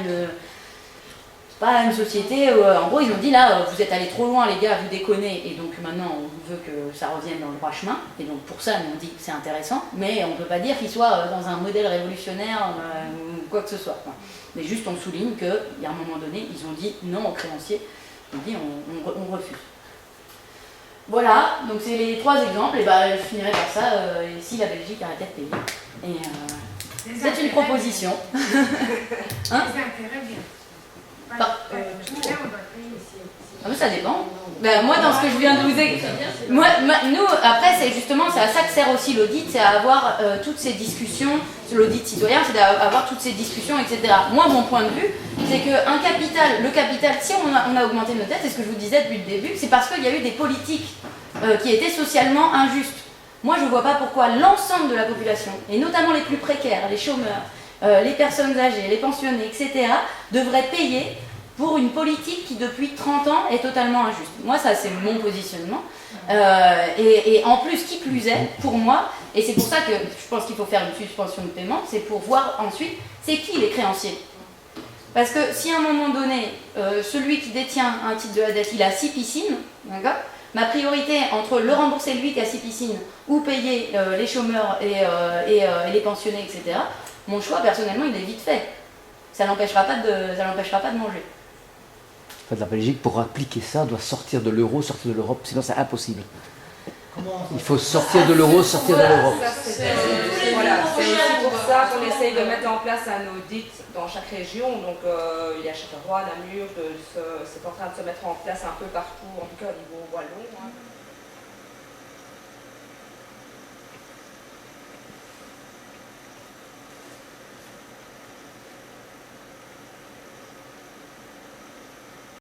une société où, en gros, ils ont dit là, vous êtes allés trop loin les gars, vous déconnez, et donc maintenant on veut que ça revienne dans le droit chemin, et donc pour ça, nous on dit que c'est intéressant, mais on ne peut pas dire qu'ils soient dans un modèle révolutionnaire ou quoi que ce soit. Quoi. Mais juste on souligne qu'à un moment donné, ils ont dit non aux créanciers, ils ont dit on refuse. Voilà, donc c'est les 3 exemples, et je finirai par ça, si la Belgique arrêtait de payer. Et c'est une proposition. Hein? Ça dépend. Moi, dans ce que je viens de vous expliquer, nous, après, c'est justement, c'est à ça que sert aussi l'audit, c'est à avoir toutes ces discussions, l'audit citoyen, c'est d'avoir toutes ces discussions, etc. Moi, mon point de vue, c'est que le capital, si on a augmenté nos dettes, c'est ce que je vous disais depuis le début, c'est parce qu'il y a eu des politiques qui étaient socialement injustes. Moi, je ne vois pas pourquoi l'ensemble de la population, et notamment les plus précaires, les chômeurs, les personnes âgées, les pensionnés, etc., devraient payer pour une politique qui, depuis 30 ans, est totalement injuste. Moi, ça, c'est mon positionnement. Et en plus, qui plus est, pour moi, et c'est pour ça que je pense qu'il faut faire une suspension de paiement, c'est pour voir ensuite, c'est qui les créanciers. Parce que si à un moment donné, celui qui détient un titre de la dette, il a 6 piscines, d'accord ? Ma priorité entre le rembourser lui qui a 6 piscines ou payer les chômeurs et les pensionnés, etc., mon choix, personnellement, il est vite fait. Ça n'empêchera pas de manger. En fait, la Belgique, pour appliquer ça, doit sortir de l'euro, sortir de l'Europe, sinon c'est impossible. Il faut sortir de l'euro, sortir de l'Europe. C'est aussi pour ça qu'on essaye de mettre en place un audit dans chaque région. Donc il y a Châtellerault, Namur, c'est en train de se mettre en place un peu partout, en tout cas au niveau wallon.